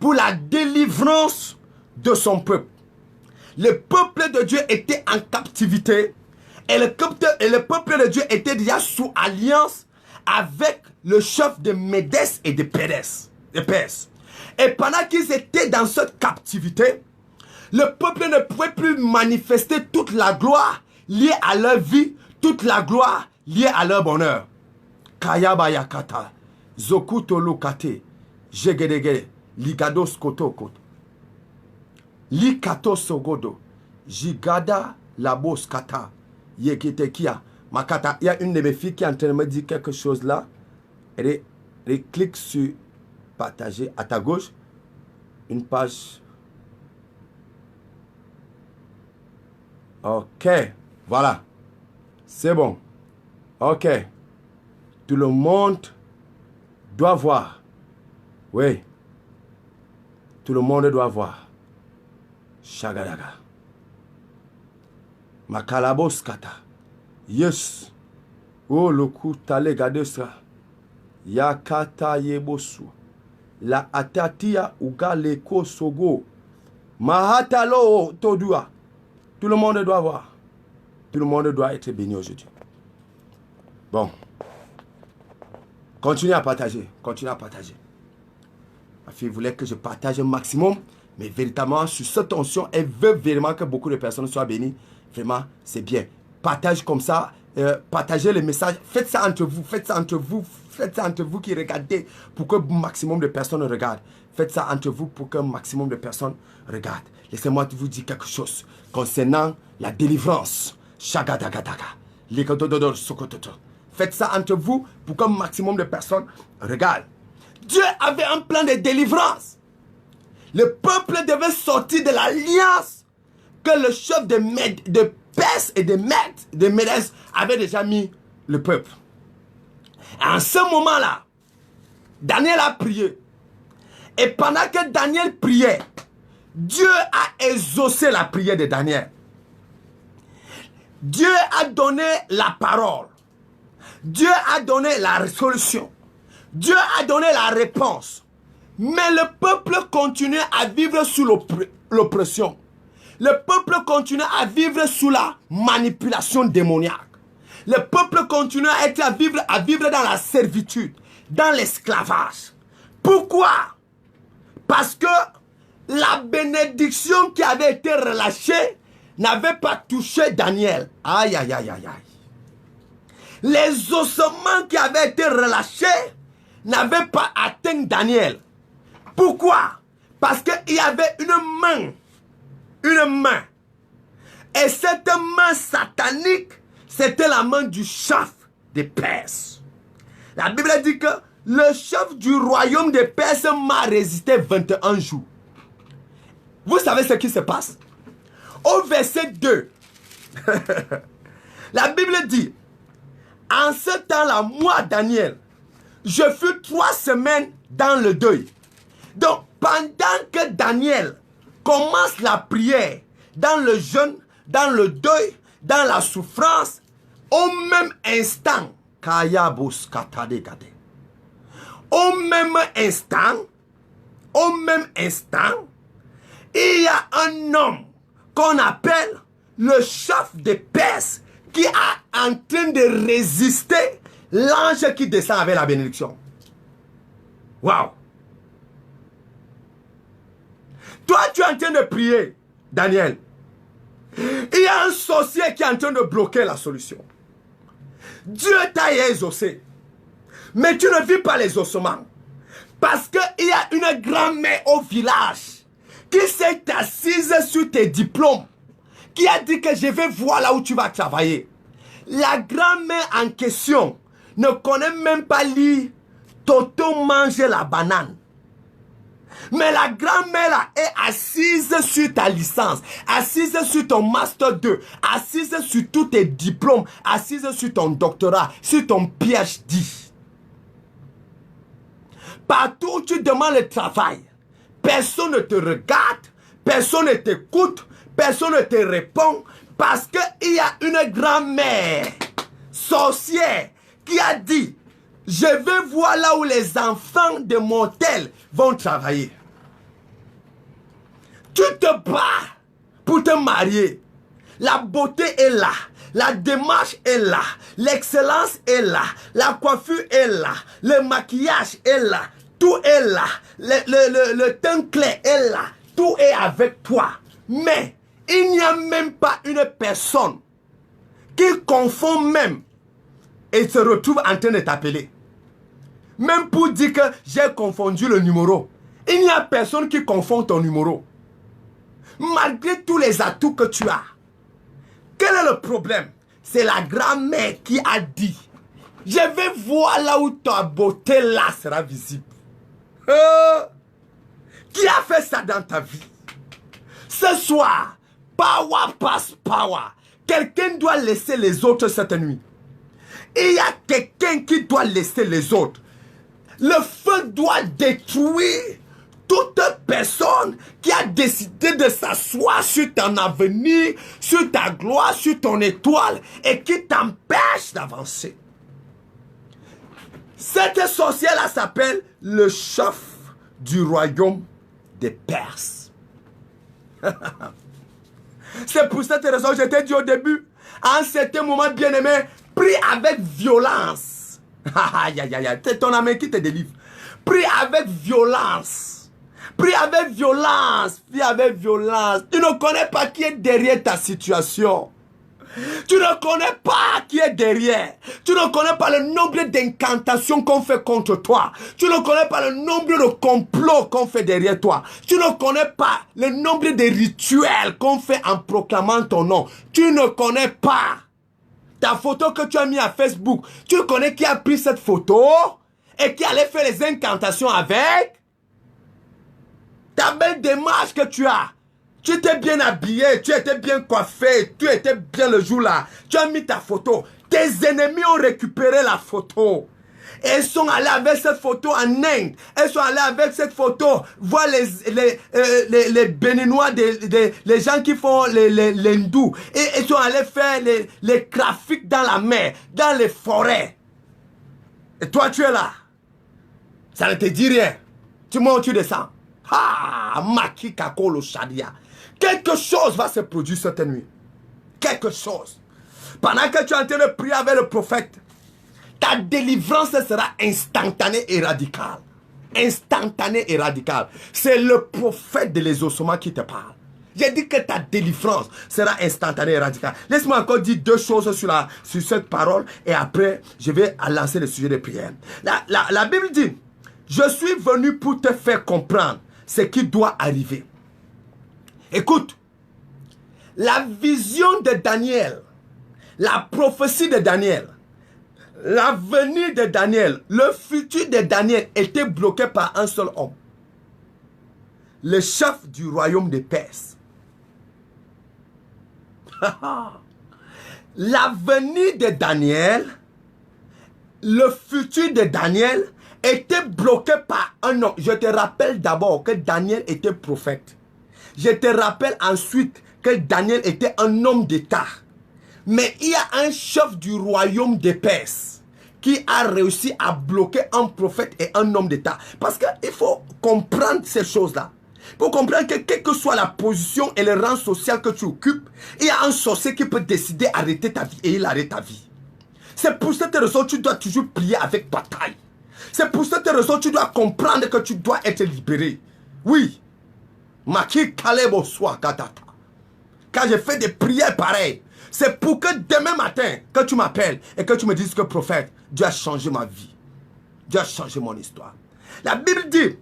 pour la délivrance de son peuple. Le peuple de Dieu était en captivité et le peuple de Dieu était déjà sous alliance avec le chef de Médès et de Pérès. Et pendant qu'ils étaient dans cette captivité, le peuple ne pouvait plus manifester toute la gloire liée à leur vie, toute la gloire liée à leur bonheur. Kayabayakata, Zokutolokate, Jegedege, Ligados Kotokot, Likato Sogodo, Jigada Labos Kata, Yeketekia, Makata. Il y a une de mes filles qui est en train de me dire quelque chose là. Elle clique sur partager à ta gauche, une page. Ok, voilà. C'est bon. Ok. Tout le monde doit voir. Oui. Tout le monde doit voir. Shagadaga. Makalabos kata. Yes. Oh, le coup tale gadesra. Yakata yebosu. La atatia ugaleko sogo. Mahatalo todua. Tout le monde doit voir. Tout le monde doit être béni aujourd'hui. Bon. Continuez à partager. Continuez à partager. Ma fille voulait que je partage un maximum. Mais véritablement, sur cette onction, elle veut vraiment que beaucoup de personnes soient bénies. Vraiment, c'est bien. Partage comme ça. Partagez les messages. Faites ça entre vous. Faites ça entre vous. Faites ça entre vous qui regardez pour que un maximum de personnes regardent. Faites ça entre vous pour qu'un maximum de personnes regardent. Laissez-moi vous dire quelque chose concernant la délivrance. Shagadagadaga. Faites ça entre vous pour qu'un maximum de personnes regardent. Dieu avait un plan de délivrance. Le peuple devait sortir de l'alliance que le chef de Perse et de Médès avait déjà mis le peuple. Et en ce moment-là, Daniel a prié. Et pendant que Daniel priait, Dieu a exaucé la prière de Daniel. Dieu a donné la parole. Dieu a donné la solution. Dieu a donné la réponse. Mais le peuple continue à vivre sous l'oppression. Le peuple continue à vivre sous la manipulation démoniaque. Le peuple continue à vivre dans la servitude, dans l'esclavage. Pourquoi? Parce que la bénédiction qui avait été relâchée n'avait pas touché Daniel. Aïe, aïe, aïe, aïe, aïe. Les ossements qui avaient été relâchés n'avaient pas atteint Daniel. Pourquoi? Parce qu'il y avait une main. Une main. Et cette main satanique, c'était la main du chef des Perses. La Bible dit que le chef du royaume des Perses m'a résisté 21 jours. Vous savez ce qui se passe? Au verset 2, la Bible dit, en ce temps-là, moi, Daniel, je fus 3 semaines dans le deuil. Donc, pendant que Daniel commence la prière, dans le jeûne, dans le deuil, dans la souffrance, au même instant, au même instant, il y a un homme qu'on appelle le chef des Perses qui est en train de résister l'ange qui descend avec la bénédiction. Waouh! Toi, tu es en train de prier, Daniel. Il y a un sorcier qui est en train de bloquer la solution. Dieu t'a exaucé. Mais tu ne vis pas les ossements. Parce qu'il y a une grand-mère au village qui s'est assise sur tes diplômes. Qui a dit que je vais voir là où tu vas travailler. La grand-mère en question ne connaît même pas lire Toto mange la banane. Mais la grand-mère là est assise sur ta licence, assise sur ton master 2, assise sur tous tes diplômes, assise sur ton doctorat, sur ton PhD. Partout où tu demandes le travail, personne ne te regarde, personne ne t'écoute, personne ne te répond, parce qu'il y a une grand-mère sorcière qui a dit: je vais voir là où les enfants de mon tel vont travailler. Tu te bats pour te marier. La beauté est là. La démarche est là. L'excellence est là. La coiffure est là. Le maquillage est là. Tout est là. Le teint clair est là. Tout est avec toi. Mais il n'y a même pas une personne qui confond même et se retrouve en train de t'appeler. Même pour dire que j'ai confondu le numéro. Il n'y a personne qui confond ton numéro. Malgré tous les atouts que tu as. Quel est le problème? C'est la grand-mère qui a dit: je vais voir là où ta beauté là sera visible. Qui a fait ça dans ta vie? Ce soir, power pass power. Quelqu'un doit laisser les autres cette nuit. Il y a quelqu'un qui doit laisser les autres. Le feu doit détruire toute personne qui a décidé de s'asseoir sur ton avenir, sur ta gloire, sur ton étoile et qui t'empêche d'avancer. Cette sorcière-là s'appelle le chef du royaume des Perses. C'est pour cette raison que je t'ai dit au début, à un certain moment, bien-aimé, prie avec violence. C'est ton ami qui te délivre. Prie avec violence. Prie avec violence. Prie avec violence. Tu ne connais pas qui est derrière ta situation. Tu ne connais pas qui est derrière. Tu ne connais pas le nombre d'incantations qu'on fait contre toi. Tu ne connais pas le nombre de complots qu'on fait derrière toi. Tu ne connais pas le nombre de rituels qu'on fait en proclamant ton nom. Tu ne connais pas ta photo que tu as mis à Facebook. Tu connais qui a pris cette photo et qui allait faire les incantations avec. Ta belle démarche que tu as. Tu étais bien habillé, tu étais bien coiffé, tu étais bien le jour là. Tu as mis ta photo. Tes ennemis ont récupéré la photo. Et ils sont allés avec cette photo en Inde. Ils sont allés avec cette photo voir les Béninois, les gens qui font les hindous. Et ils sont allés faire les trafics dans la mer, dans les forêts. Et toi, tu es là. Ça ne te dit rien. Tu montes, tu descends. Ah, Maki Kakolo Shadia. Quelque chose va se produire cette nuit. Quelque chose. Pendant que tu es en train de prier avec le prophète, ta délivrance sera instantanée et radicale. Instantanée et radicale. C'est le prophète de l'exaucement qui te parle. J'ai dit que ta délivrance sera instantanée et radicale. Laisse-moi encore dire deux choses sur cette parole et après, je vais lancer le sujet de prière. La Bible dit: je suis venu pour te faire comprendre ce qui doit arriver. Écoute, la vision de Daniel, la prophétie de Daniel, l'avenir de Daniel, le futur de Daniel était bloqué par un seul homme. Le chef du royaume des Perses. L'avenir de Daniel, le futur de Daniel était bloqué par un homme. Je te rappelle d'abord que Daniel était prophète. Je te rappelle ensuite que Daniel était un homme d'État. Mais il y a un chef du royaume des Perses qui a réussi à bloquer un prophète et un homme d'État. Parce qu'il faut comprendre ces choses-là. Pour comprendre que quelle que soit la position et le rang social que tu occupes, il y a un sorcier qui peut décider d'arrêter ta vie et il arrête ta vie. C'est pour cette raison que tu dois toujours prier avec bataille. C'est pour cette raison que tu dois comprendre que tu dois être libéré. Oui. Maki Kalebo Swakatata. Quand je fais des prières pareilles, c'est pour que demain matin, que tu m'appelles et que tu me dises que prophète, Dieu a changé ma vie. Dieu a changé mon histoire. La Bible dit,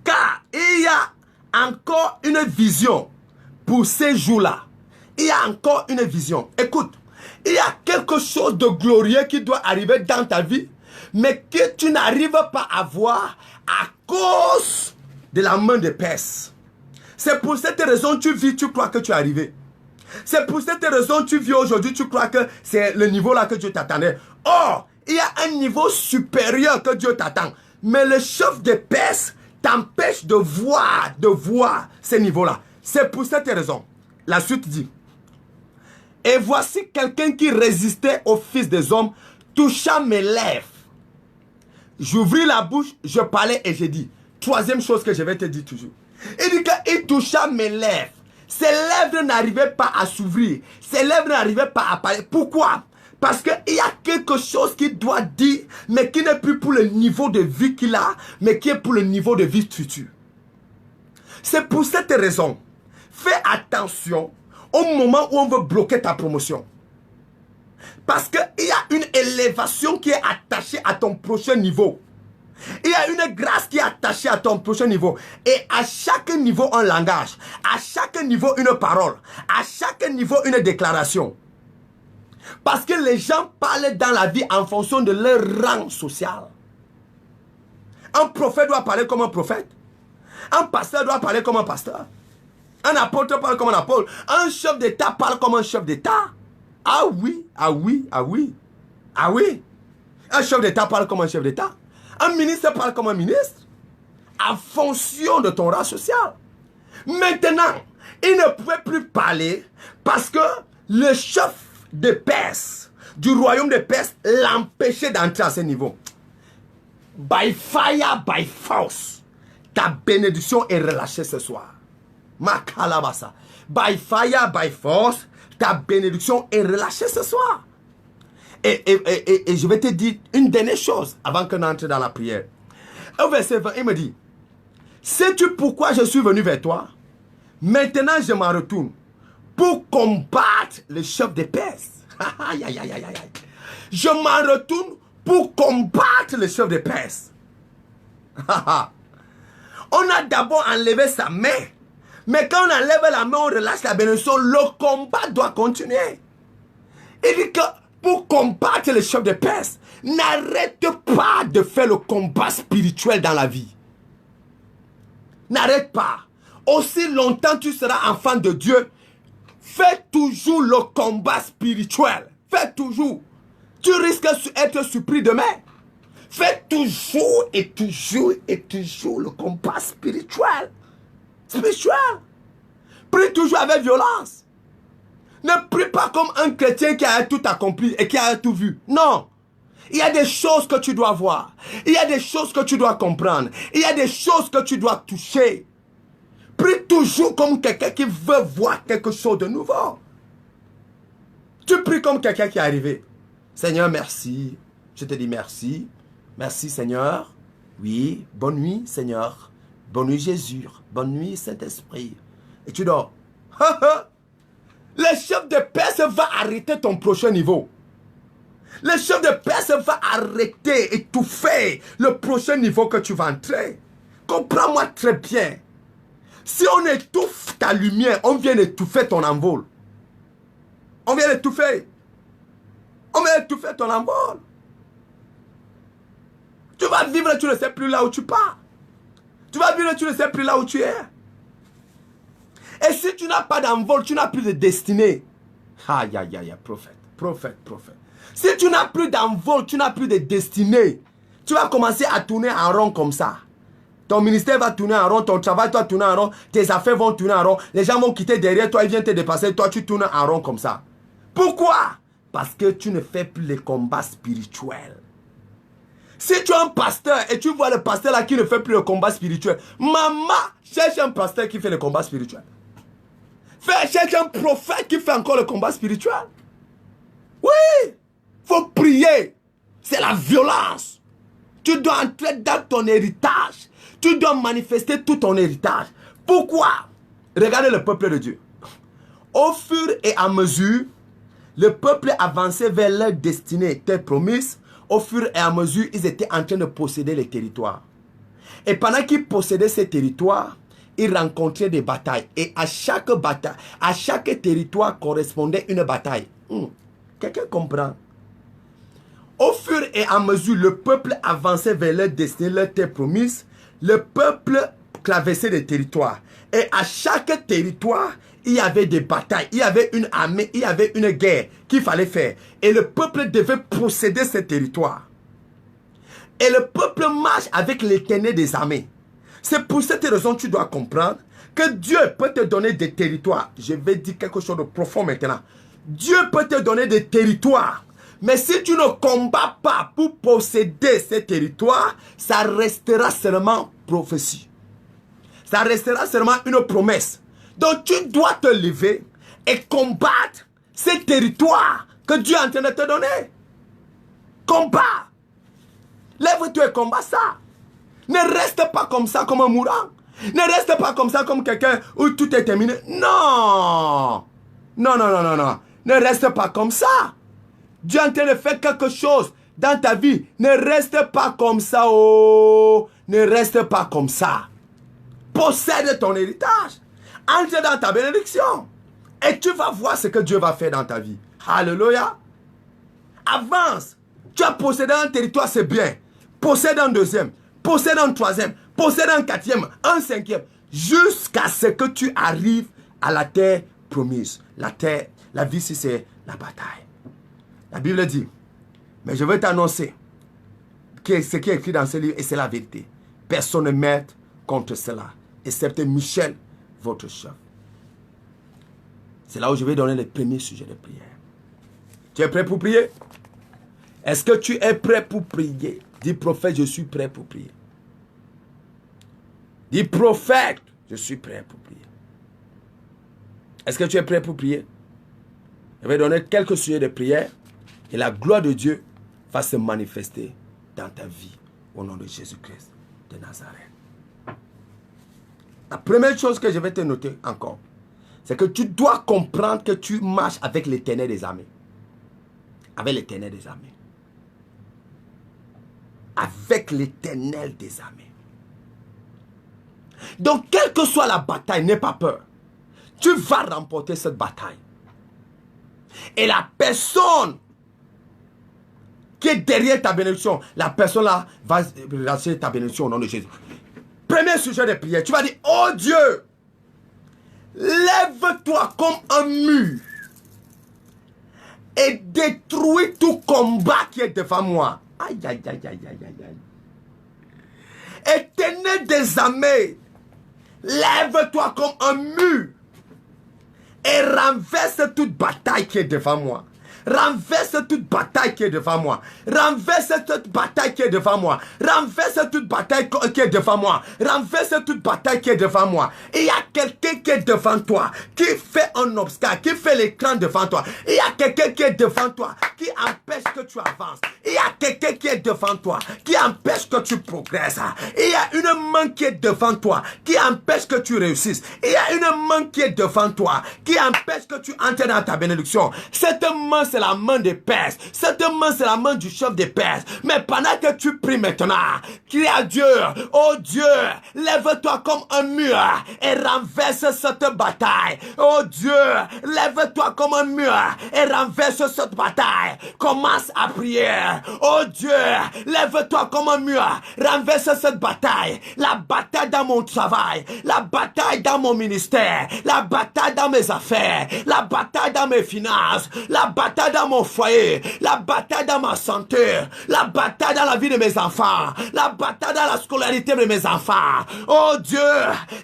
car il y a encore une vision pour ces jours-là. Il y a encore une vision. Écoute, il y a quelque chose de glorieux qui doit arriver dans ta vie mais que tu n'arrives pas à voir à cause de la main de Perse. C'est pour cette raison tu vis, tu crois que tu es arrivé. C'est pour cette raison tu vis aujourd'hui, tu crois que c'est le niveau là que Dieu t'attendait. Or, il y a un niveau supérieur que Dieu t'attend. Mais le chef de Perse t'empêche de voir ce niveau-là. C'est pour cette raison. La suite dit, et voici quelqu'un qui résistait au Fils des hommes, toucha mes lèvres. J'ouvris la bouche, je parlais et j'ai dit. Troisième chose que je vais te dire toujours. Il dit qu'il toucha mes lèvres. Ses lèvres n'arrivaient pas à s'ouvrir. Ses lèvres n'arrivaient pas à parler. Pourquoi? Parce qu'il y a quelque chose qu'il doit dire, mais qui n'est plus pour le niveau de vie qu'il a, mais qui est pour le niveau de vie futur. C'est pour cette raison. Fais attention au moment où on veut bloquer ta promotion. Parce qu'il y a une élévation qui est attachée à ton prochain niveau. Il y a une grâce qui est attachée à ton prochain niveau. Et à chaque niveau, un langage. À chaque niveau, une parole. À chaque niveau, une déclaration. Parce que les gens parlent dans la vie en fonction de leur rang social. Un prophète doit parler comme un prophète. Un pasteur doit parler comme un pasteur. Un apôtre parle comme un apôtre. Un chef d'État parle comme un chef d'État. Ah oui, ah oui, ah oui. Ah oui. Un chef d'État parle comme un chef d'État. Un ministre parle comme un ministre. En fonction de ton rang social. Maintenant, il ne pouvait plus parler parce que le chef de Perse, du royaume de Perse, l'empêchait d'entrer à ce niveau. By fire, by force, ta bénédiction est relâchée ce soir. Makalabasa. By fire, by force, ta bénédiction est relâchée ce soir. Et je vais te dire une dernière chose avant qu'on entre dans la prière. Au verset 20, il me dit, sais-tu pourquoi je suis venu vers toi? Maintenant je m'en retourne pour combattre le chef de Perse. Je m'en retourne pour combattre le chef de Perse. On a d'abord enlevé sa main. Mais quand on enlève la main, on relâche la bénédiction. Le combat doit continuer. Il dit que pour combattre le chef de Perse, n'arrête pas de faire le combat spirituel dans la vie. N'arrête pas. Aussi longtemps tu seras enfant de Dieu, fais toujours le combat spirituel. Fais toujours. Tu risques d'être surpris demain. Fais toujours et toujours et toujours le combat spirituel. Spirituel. Prie toujours avec violence. Ne prie pas comme un chrétien qui a tout accompli et qui a tout vu. Non. Il y a des choses que tu dois voir. Il y a des choses que tu dois comprendre. Il y a des choses que tu dois toucher. Prie toujours comme quelqu'un qui veut voir quelque chose de nouveau. Tu pries comme quelqu'un qui est arrivé. Seigneur, merci. Je te dis merci. Merci, Seigneur. Oui, bonne nuit, Seigneur. Bonne nuit, Jésus. Bonne nuit, Saint-Esprit. Et tu dors. Le chef de Perse va arrêter ton prochain niveau. Le chef de Perse va arrêter, étouffer le prochain niveau que tu vas entrer. Comprends-moi très bien. Si on étouffe ta lumière, on vient étouffer ton envol. On vient étouffer. On vient étouffer ton envol. Tu vas vivre, tu ne sais plus là où tu pars. Tu vas vivre, tu ne sais plus là où tu es. Et si tu n'as pas d'envol, tu n'as plus de destinée. Aïe, aïe, aïe, prophète, prophète, prophète. Si tu n'as plus d'envol, tu n'as plus de destinée. Tu vas commencer à tourner en rond comme ça. Ton ministère va tourner en rond, ton travail va tourner en rond, tes affaires vont tourner en rond. Les gens vont quitter derrière toi, ils viennent te dépasser. Toi, tu tournes en rond comme ça. Pourquoi? Parce que tu ne fais plus les combats spirituels. Si tu es un pasteur et tu vois le pasteur là qui ne fait plus le combat spirituel, maman, cherche un pasteur qui fait le combat spirituel. Cherche un prophète qui fait encore le combat spirituel. Oui, faut prier. C'est la violence. Tu dois entrer dans ton héritage. Tu dois manifester tout ton héritage. Pourquoi? Regardez le peuple de Dieu. Au fur et à mesure, le peuple avançait vers leur destinée, terre promise. Au fur et à mesure, ils étaient en train de posséder les territoires. Et pendant qu'ils possédaient ces territoires, ils rencontraient des batailles. Et à chaque bataille, à chaque territoire correspondait une bataille. Quelqu'un comprend? Au fur et à mesure, le peuple avançait vers leur destinée, leur terre promise. Le peuple traversait des territoires. Et à chaque territoire, il y avait des batailles, il y avait une armée, il y avait une guerre qu'il fallait faire. Et le peuple devait posséder ces territoires. Et le peuple marche avec l'Éternel des armées. C'est pour cette raison que tu dois comprendre que Dieu peut te donner des territoires. Je vais dire quelque chose de profond maintenant. Dieu peut te donner des territoires. Mais si tu ne combats pas pour posséder ces territoires, ça restera seulement prophétie. Ça restera seulement une promesse. Donc tu dois te lever et combattre ces territoires que Dieu est en train de te donner. Combat. Lève-toi et combat ça. Ne reste pas comme ça, comme un mourant. Ne reste pas comme ça, comme quelqu'un où tout est terminé. Non. Non, non, non, non, non. Ne reste pas comme ça. Dieu est en train de faire quelque chose dans ta vie. Ne reste pas comme ça. Oh. Ne reste pas comme ça. Possède ton héritage. Entre dans ta bénédiction. Et tu vas voir ce que Dieu va faire dans ta vie. Alléluia. Avance. Tu as possédé un territoire, c'est bien. Possède un deuxième. Possède un troisième. Possède un quatrième. Un cinquième. Jusqu'à ce que tu arrives à la terre promise. La terre, la vie, c'est la bataille. La Bible dit, mais je veux t'annoncer que ce qui est écrit dans ce livre, et c'est la vérité. Personne ne m'aide contre cela, excepté Michel, votre chef. C'est là où je vais donner les premiers sujets de prière. Tu es prêt pour prier? Est-ce que tu es prêt pour prier? Dis prophète, je suis prêt pour prier. Dis prophète, je suis prêt pour prier. Est-ce que tu es prêt pour prier? Je vais donner quelques sujets de prière et la gloire de Dieu va se manifester dans ta vie au nom de Jésus-Christ de Nazareth. La première chose que je vais te noter encore, c'est que tu dois comprendre que tu marches avec l'Éternel des armées. Avec l'Éternel des armées. Avec l'Éternel des armées. Donc, quelle que soit la bataille, n'aie pas peur. Tu vas remporter cette bataille. Et la personne qui est derrière ta bénédiction, la personne là va lancer ta bénédiction au nom de Jésus. Premier sujet de prière, tu vas dire, oh Dieu, lève-toi comme un mur et détruis tout combat qui est devant moi. Aïe, aïe, aïe, aïe, aïe, aïe. Éternel des armées, lève-toi comme un mur et renverse toute bataille qui est devant moi. Renverse toute bataille qui est devant moi. Renverse toute bataille qui est devant moi. Renverse toute bataille qui est devant moi. Renverse toute bataille qui est devant moi. Il y a quelqu'un qui est devant toi, qui fait un obstacle, qui fait l'écran devant toi. Il y a quelqu'un qui est devant toi, qui empêche que tu avances. Il y a quelqu'un qui est devant toi, qui empêche que tu progresses. Il y a une main qui est devant toi, qui empêche que tu réussisses. Il y a une main qui est devant toi, qui empêche que tu entres dans ta bénédiction. Cette main, c'est la main des Perses. Cette main, c'est la main du chef des Perses. Mais pendant que tu pries maintenant, crie à Dieu. Oh Dieu, lève-toi comme un mur et renverse cette bataille. Oh Dieu, lève-toi comme un mur et renverse cette bataille. Commence à prier. Oh Dieu, lève-toi comme un mur, renverse cette bataille. La bataille dans mon travail, la bataille dans mon ministère, la bataille dans mes affaires, la bataille dans mes finances, la bataille dans mon foyer, la bataille dans ma santé, la bataille dans la vie de mes enfants, la bataille dans la scolarité de mes enfants. Oh Dieu,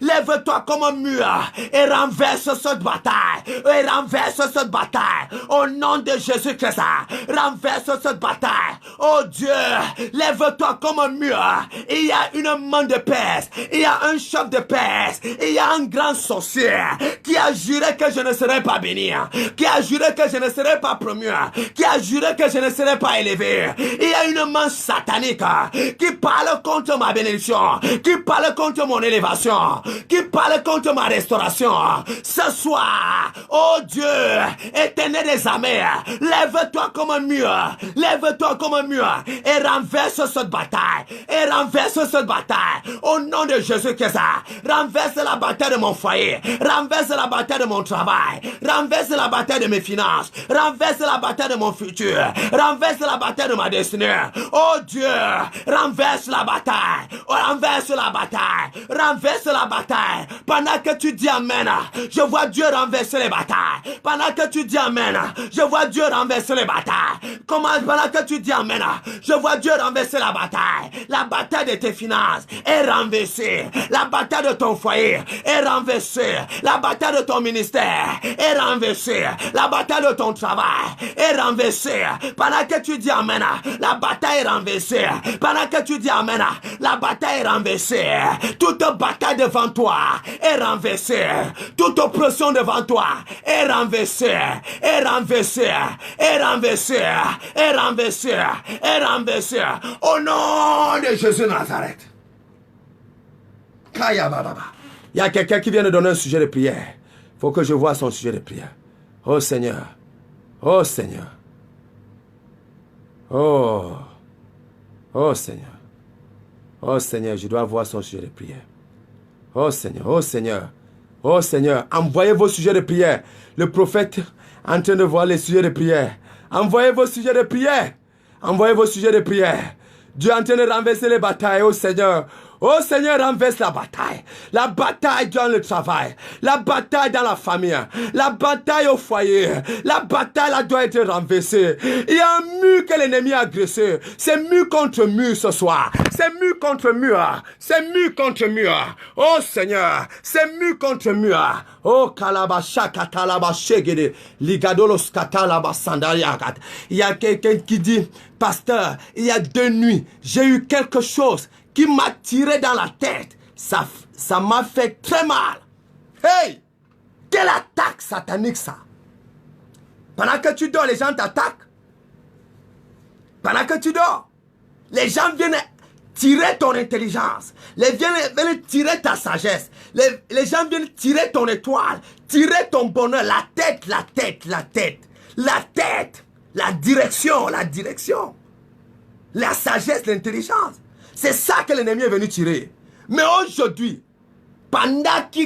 lève-toi comme un mur et renverse cette bataille. Et renverse cette bataille. Au nom de Jésus-Christ, renverse cette bataille. Oh Dieu, lève-toi comme un mur. Il y a une main de Perse, il y a un chef de Perse, il y a un grand sorcier qui a juré que je ne serais pas béni, qui a juré que je ne serais pas promu, qui a juré que je ne serais pas élevé. Il y a une main satanique qui parle contre ma bénédiction, qui parle contre mon élévation, qui parle contre ma restauration. Ce soir, oh Dieu, Éternel des armées, lève-toi comme un mur, lève-toi comme un mur et renverse cette bataille, et renverse cette bataille au nom de Jésus-Christ. Renverse la bataille de mon foyer, renverse la bataille de mon travail, renverse la bataille de mes finances, renverse renverse la bataille de mon futur, renverse la bataille de ma destinée. Oh Dieu, renverse la bataille, renverse la bataille, renverse la bataille. Pendant que tu dis Amen, je vois Dieu renverser les batailles. Pendant que tu dis Amen, je vois Dieu renverser les batailles. Comment, pendant que tu dis Amen, je vois Dieu renverser la bataille. La bataille de tes finances est renversée. La bataille de ton foyer est renversée. La bataille de ton ministère est renversée. La bataille de ton travail est renversée. Pendant que tu dis Amen, la bataille est renversée. Pendant que tu dis Amen, la bataille est renversée. Toute bataille devant toi est renversée. Toute oppression devant toi est renversée. Est renversée. Est renversée. Est renversée. Est renversée. Au nom de Jésus Nazareth. Kaya Baba. Il y a quelqu'un qui vient de donner un sujet de prière. Il faut que je voie son sujet de prière. Oh Seigneur. Oh Seigneur. Oh. Oh Seigneur. Oh Seigneur, je dois voir son sujet de prière. Oh Seigneur, oh Seigneur. Oh Seigneur, envoyez vos sujets de prière. Le prophète est en train de voir les sujets de prière. Envoyez vos sujets de prière. Envoyez vos sujets de prière. Dieu est en train de renverser les batailles, oh Seigneur. Oh Seigneur, renverse la bataille. La bataille dans le travail. La bataille dans la famille. La bataille au foyer. La bataille là doit être renversée. Il y a un mur que l'ennemi a agressé. C'est mur contre mur ce soir. C'est mur contre mur. C'est mur contre mur. Oh Seigneur, c'est mur contre mur. Oh Kalabasha Katalabashegede. Ligadolos Katalabasandariakat. Il y a quelqu'un qui dit, pasteur, il y a 2 nuits, j'ai eu quelque chose qui m'a tiré dans la tête. Ça m'a fait très mal. Hey! Quelle attaque satanique ça? Pendant que tu dors, les gens t'attaquent. Pendant que tu dors, les gens viennent tirer ton intelligence. Les gens viennent tirer ta sagesse. Les gens viennent tirer ton étoile. Tirer ton bonheur. La tête, la tête, la tête. La tête. La direction, la direction. La sagesse, l'intelligence. C'est ça que l'ennemi est venu tirer. Mais aujourd'hui, pendant que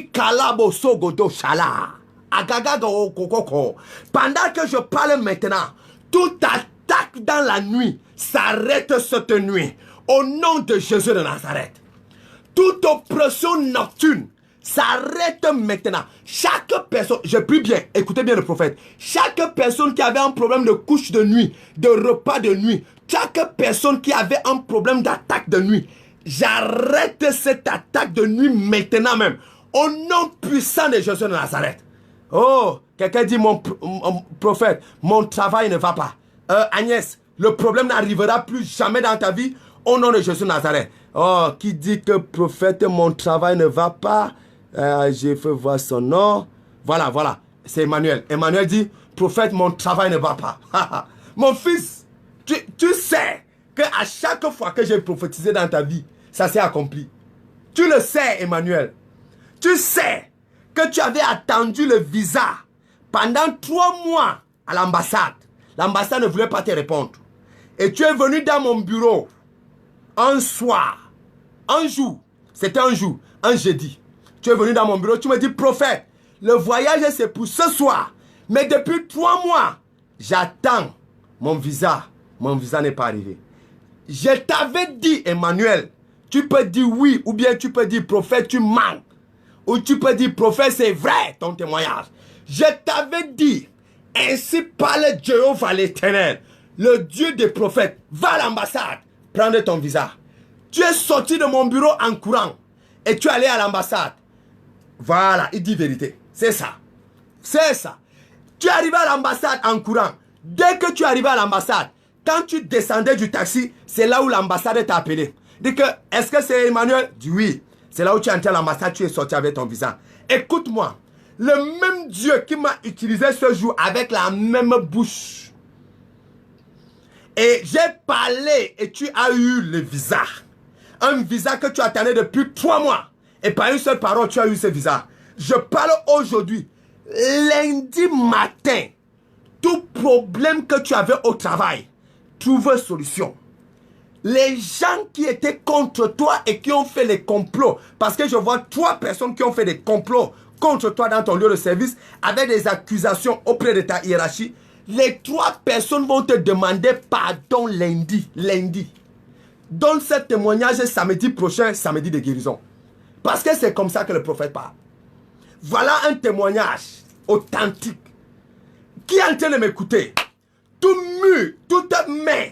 je parle maintenant, toute attaque dans la nuit s'arrête cette nuit. Au nom de Jésus de Nazareth. Toute oppression nocturne s'arrête maintenant. Chaque personne, je prie bien, écoutez bien le prophète. Chaque personne qui avait un problème de couche de nuit, de repas de nuit, chaque personne qui avait un problème d'attaque de nuit, j'arrête cette attaque de nuit maintenant même. Au nom puissant de Jésus de Nazareth. Oh, quelqu'un dit, mon prophète, mon travail ne va pas. Agnès, le problème n'arrivera plus jamais dans ta vie. Au nom de Jésus de Nazareth. Oh, qui dit que prophète, mon travail ne va pas. Je veux voir son nom. Voilà, voilà. C'est Emmanuel. Emmanuel dit, prophète, mon travail ne va pas. Mon fils, tu sais qu'à chaque fois que j'ai prophétisé dans ta vie, ça s'est accompli. Tu le sais, Emmanuel. Tu sais que tu avais attendu le visa pendant 3 mois à l'ambassade. L'ambassade ne voulait pas te répondre. Et tu es venu dans mon bureau un soir, un jour, c'était un jour, un jeudi. Tu es venu dans mon bureau, tu me dis, prophète, le voyage c'est pour ce soir. Mais depuis 3 mois, j'attends mon visa. Mon visa n'est pas arrivé. Je t'avais dit, Emmanuel, tu peux dire oui, ou bien tu peux dire, prophète, tu mens. Ou tu peux dire, prophète, c'est vrai ton témoignage. Je t'avais dit, ainsi parle Jéhovah l'Éternel, le Dieu des prophètes, va à l'ambassade. Prendre ton visa. Tu es sorti de mon bureau en courant et tu es allé à l'ambassade. Voilà, il dit vérité. C'est ça. C'est ça. Tu es arrivé à l'ambassade en courant. Dès que tu es arrivé à l'ambassade, quand tu descendais du taxi, c'est là où l'ambassade t'a appelé. Dis que, est-ce que c'est Emmanuel? Dis oui. C'est là où tu es entré à l'ambassade, tu es sorti avec ton visa. Écoute-moi. Le même Dieu qui m'a utilisé ce jour avec la même bouche. Et j'ai parlé et tu as eu le visa. Un visa que tu attendais depuis 3 mois. Et par une seule parole, tu as eu ce visa. Je parle aujourd'hui. Lundi matin, tout problème que tu avais au travail, trouve solution. Les gens qui étaient contre toi et qui ont fait les complots, parce que je vois 3 personnes qui ont fait des complots contre toi dans ton lieu de service, avec des accusations auprès de ta hiérarchie, Les 3 personnes vont te demander pardon lundi. Lundi. Donne ce témoignage samedi prochain, samedi de guérison. Parce que c'est comme ça que le prophète parle. Voilà un témoignage authentique. Qui est en train de m'écouter? Tout mur, toute main,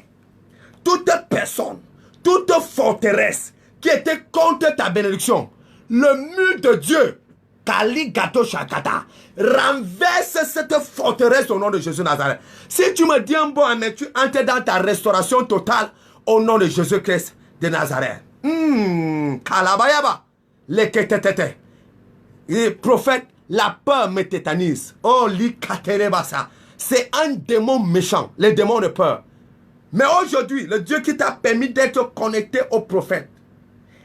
toute personne, toute forteresse qui était contre ta bénédiction, le mur de Dieu, Kali Gato Shakata, renverse cette forteresse au nom de Jésus Nazareth. Si tu me dis un bon amen, tu entres dans ta restauration totale au nom de Jésus-Christ de Nazareth. Kalabayaba, le ketetete. Et prophète, la peur me tétanise. Oh, li katerebasa. C'est un démon méchant, le démon de peur. Mais aujourd'hui, le Dieu qui t'a permis d'être connecté au prophète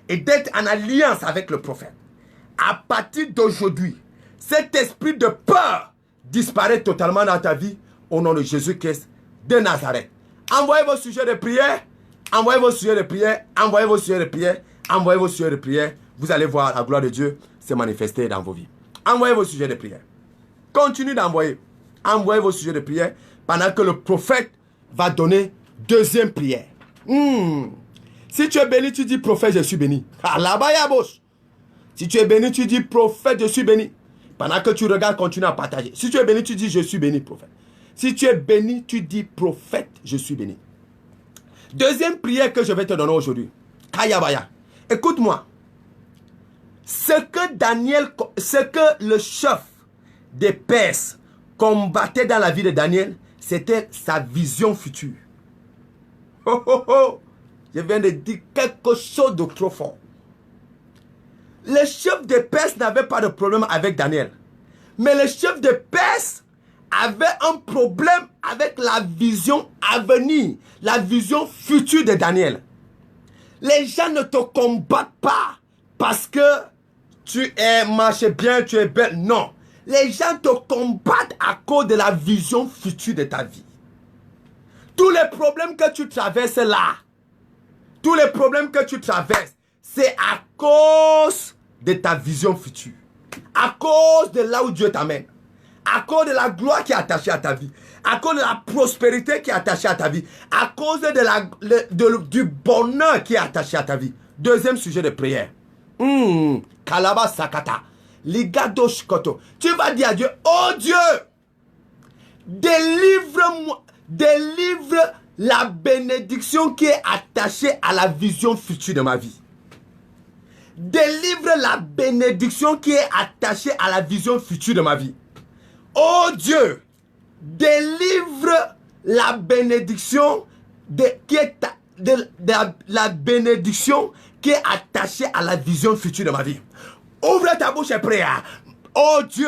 et d'être en alliance avec le prophète, à partir d'aujourd'hui, cet esprit de peur disparaît totalement dans ta vie au nom de Jésus-Christ de Nazareth. Envoyez vos sujets de prière, envoyez vos sujets de prière, envoyez vos sujets de prière, envoyez vos sujets de prière. Vous allez voir la gloire de Dieu se manifester dans vos vies. Envoyez vos sujets de prière. Continuez d'envoyer. Envoyez vos sujets de prière pendant que le prophète va donner deuxième prière. Si tu es béni, tu dis prophète, je suis béni. Si tu es béni, tu dis prophète, je suis béni. Pendant que tu regardes, continue à partager. Si tu es béni, tu dis je suis béni, prophète. Si tu es béni, tu dis prophète, je suis béni. Deuxième prière que je vais te donner aujourd'hui. Kayabaya. Écoute-moi. Ce que le chef des Perses combattait dans la vie de Daniel, c'était sa vision future. Oh, oh, oh. Je viens de dire quelque chose de trop fort. Le chef des Perses n'avait pas de problème avec Daniel. Mais le chef des Perses avait un problème avec la vision à venir, la vision future de Daniel. Les gens ne te combattent pas parce que tu es marché bien, tu es belle. Non. Les gens te combattent à cause de la vision future de ta vie. Tous les problèmes que tu traverses là, tous les problèmes que tu traverses, c'est à cause de ta vision future. À cause de là où Dieu t'amène. À cause de la gloire qui est attachée à ta vie. À cause de la prospérité qui est attachée à ta vie. À cause du bonheur qui est attaché à ta vie. Deuxième sujet de prière. Kalaba Sakata. Ligadosh Koto. Tu vas dire à Dieu, oh Dieu, délivre-moi, délivre la bénédiction qui est attachée à la vision future de ma vie. Délivre la bénédiction qui est attachée à la vision future de ma vie. Oh Dieu, délivre la bénédiction la bénédiction qui est attachée à la vision future de ma vie. Ouvre ta bouche et prie. Oh Dieu,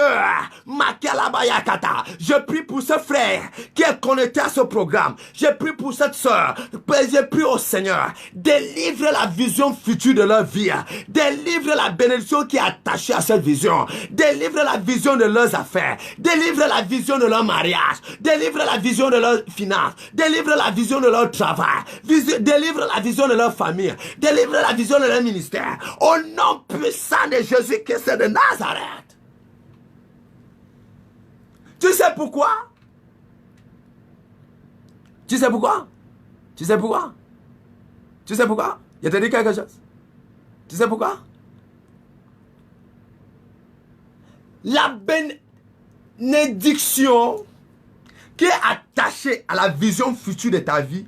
je prie pour ce frère qui est connecté à ce programme. Je prie pour cette soeur. Je prie au Seigneur. Délivre la vision future de leur vie. Délivre la bénédiction qui est attachée à cette vision. Délivre la vision de leurs affaires. Délivre la vision de leur mariage. Délivre la vision de leurs finances. Délivre la vision de leur travail. Délivre la vision de leur famille. Délivre la vision de leur ministère. Au nom puissant de Jésus-Christ de Nazareth. Tu sais pourquoi? Tu sais pourquoi? Tu sais pourquoi? Tu sais pourquoi? Je te dis quelque chose. Tu sais pourquoi? La bénédiction qui est attachée à la vision future de ta vie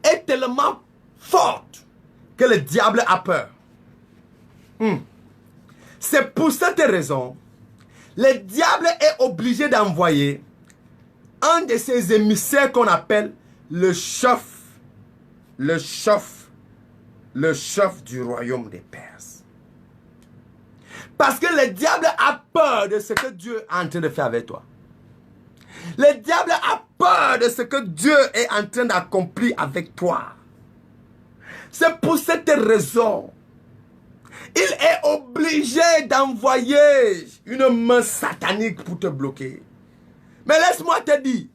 est tellement forte que le diable a peur. C'est pour cette raison le diable est obligé d'envoyer un de ses émissaires qu'on appelle le chef du royaume des Perses. Parce que le diable a peur de ce que Dieu est en train de faire avec toi. Le diable a peur de ce que Dieu est en train d'accomplir avec toi. C'est pour cette raison il est obligé d'envoyer une main satanique pour te bloquer. Mais laisse-moi te dire,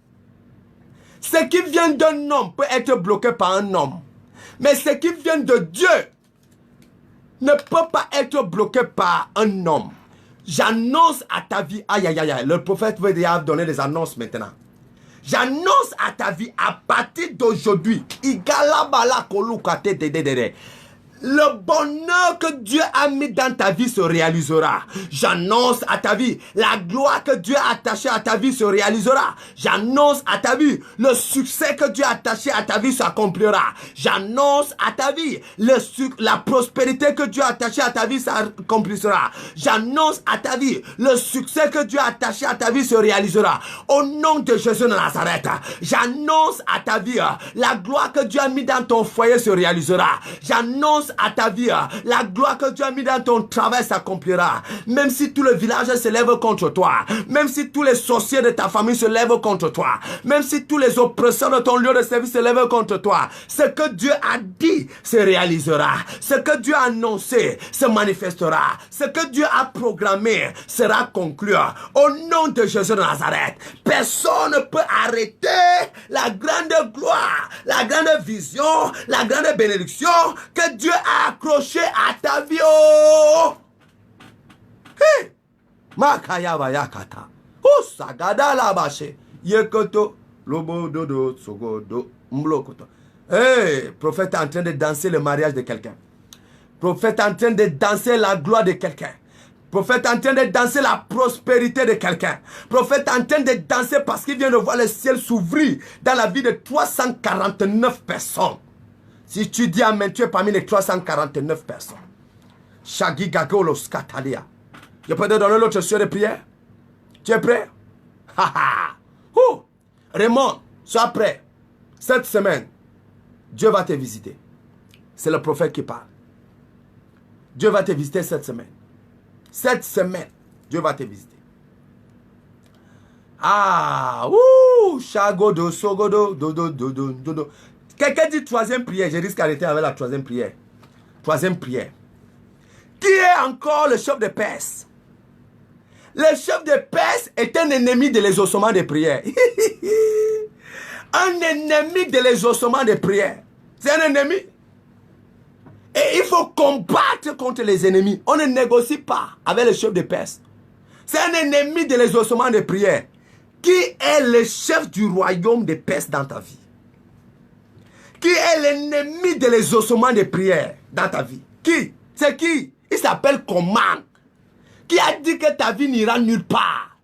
ce qui vient d'un homme peut être bloqué par un homme. Mais ce qui vient de Dieu ne peut pas être bloqué par un homme. J'annonce à ta vie, aïe aïe aïe, le prophète veut déjà donner des annonces maintenant. J'annonce à ta vie, à partir d'aujourd'hui, le bonheur que Dieu a mis dans ta vie se réalisera. J'annonce à ta vie, la gloire que Dieu a attachée à ta vie se réalisera. J'annonce à ta vie, le succès que Dieu a attaché à ta vie s'accomplira. J'annonce à ta vie, la prospérité que Dieu a attachée à ta vie s'accomplira. J'annonce à ta vie, le succès que Dieu a attaché à ta vie se réalisera. Au nom de Jésus de Nazareth, j'annonce à ta vie, la gloire que Dieu a mis dans ton foyer se réalisera. J'annonce à ta vie, la gloire que Dieu a mis dans ton travail s'accomplira. Même si tout le village se lève contre toi, même si tous les sorciers de ta famille se lèvent contre toi, même si tous les oppresseurs de ton lieu de service se lèvent contre toi, ce que Dieu a dit se réalisera. Ce que Dieu a annoncé se manifestera. Ce que Dieu a programmé sera conclu. Au nom de Jésus de Nazareth, personne ne peut arrêter la grande gloire, la grande vision, la grande bénédiction que Dieu a accroché à ta vie. Oh! Hey! Makaya Vayakata. Oh, Sagada Labache. Yekoto. Lobo Dodo. Sogodo. Mblokoto. Hey! Prophète est en train de danser le mariage de quelqu'un. Prophète est en train de danser la gloire de quelqu'un. Prophète est en train de danser la prospérité de quelqu'un. Prophète est en train de danser parce qu'il vient de voir le ciel s'ouvrir dans la vie de 349 personnes. Si tu dis amen, tu es parmi les 349 personnes. Shagi Gagolos Katalia. Je peux te donner l'autre sujet de prière? Tu es prêt? Raymond, sois prêt. Cette semaine, Dieu va te visiter. C'est le prophète qui parle. Dieu va te visiter cette semaine. Cette semaine, Dieu va te visiter. Shagodo, Sogodo, Dodo, Dodo, Dodo. Quelqu'un dit troisième prière. Je risque d'arrêter avec la troisième prière. Troisième prière. Qui est encore le chef de Perse? Le chef de Perse est un ennemi de l'exaucement des prières. Un ennemi de l'exaucement des prières. C'est un ennemi. Et il faut combattre contre les ennemis. On ne négocie pas avec le chef de Perse. C'est un ennemi de l'exaucement des prières. Qui est le chef du royaume de Perse dans ta vie? Qui est l'ennemi de l'exaucement des prières dans ta vie? Qui? C'est qui? Il s'appelle Command. Qui a dit que ta vie n'ira nulle part?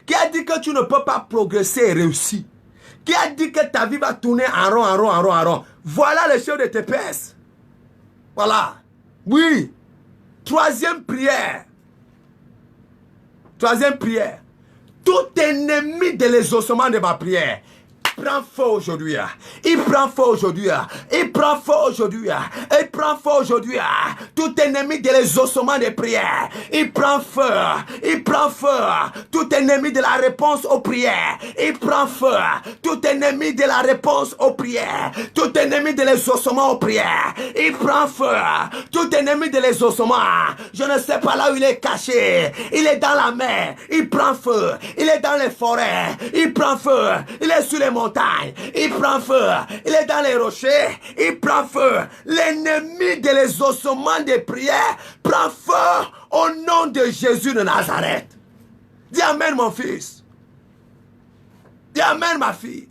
Qui a dit que tu ne peux pas progresser et réussir? Qui a dit que ta vie va tourner en rond, en rond, en rond, en rond? Voilà le chef de tes Perses. Voilà. Oui. Troisième prière. Troisième prière. Tout ennemi de l'exaucement de ma prière, prend feu aujourd'hui. Il prend feu aujourd'hui. Il prend feu aujourd'hui. Il prend feu aujourd'hui. Tout ennemi de l'exaucement des prières, il prend feu. Il prend feu. Tout ennemi de la réponse aux prières, il prend feu. Tout ennemi de la réponse aux prières, tout ennemi de l'exaucement aux prières, il prend feu. Tout ennemi de l'exaucement, je ne sais pas là où il est caché. Il est dans la mer, il prend feu. Il est dans les forêts, il prend feu. Il est sur les montagnes, il prend feu. Il est dans les rochers, il prend feu. L'ennemi de l'exaucement des prières prend feu au nom de Jésus de Nazareth. Dis amen mon fils. Dis amen ma fille.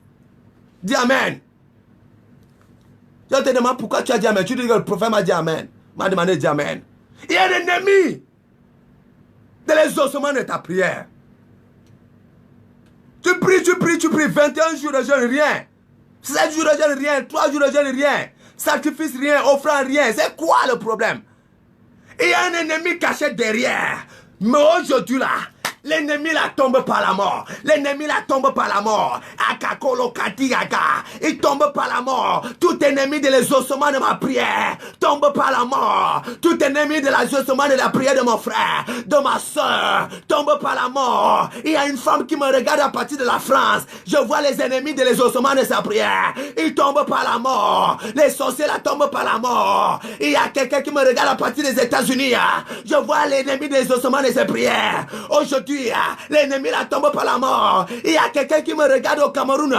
Dis amen. Je te demande pourquoi tu as dit amen. Tu dis que le prophète m'a dit amen. M'a demandé de dire amen. Il y a un ennemi de l'exaucement de ta prière. Tu pries, 21 jours de jeûne, rien. 7 jours de jeûne, rien. 3 jours de jeûne, rien. Sacrifice, rien. Offrande, rien. C'est quoi le problème? Il y a un ennemi caché derrière. Mais aujourd'hui là, l'ennemi la tombe par la mort. L'ennemi la tombe par la mort. Akakolo katigaga. Il tombe par la mort. Tout ennemi de l'exaucement de ma prière tombe par la mort. Tout ennemi de l'exaucement de la prière de mon frère, de ma soeur, tombe par la mort. Il y a une femme qui me regarde à partir de la France. Je vois les ennemis de l'exaucement de sa prière. Ils tombent par la mort. Les sorciers la tombent par la mort. Il y a quelqu'un qui me regarde à partir des États-Unis. Je vois l'ennemi de l'exaucement de ses prières. Aujourd'hui, l'ennemi la tombe par la mort. Il y a quelqu'un qui me regarde au Cameroun.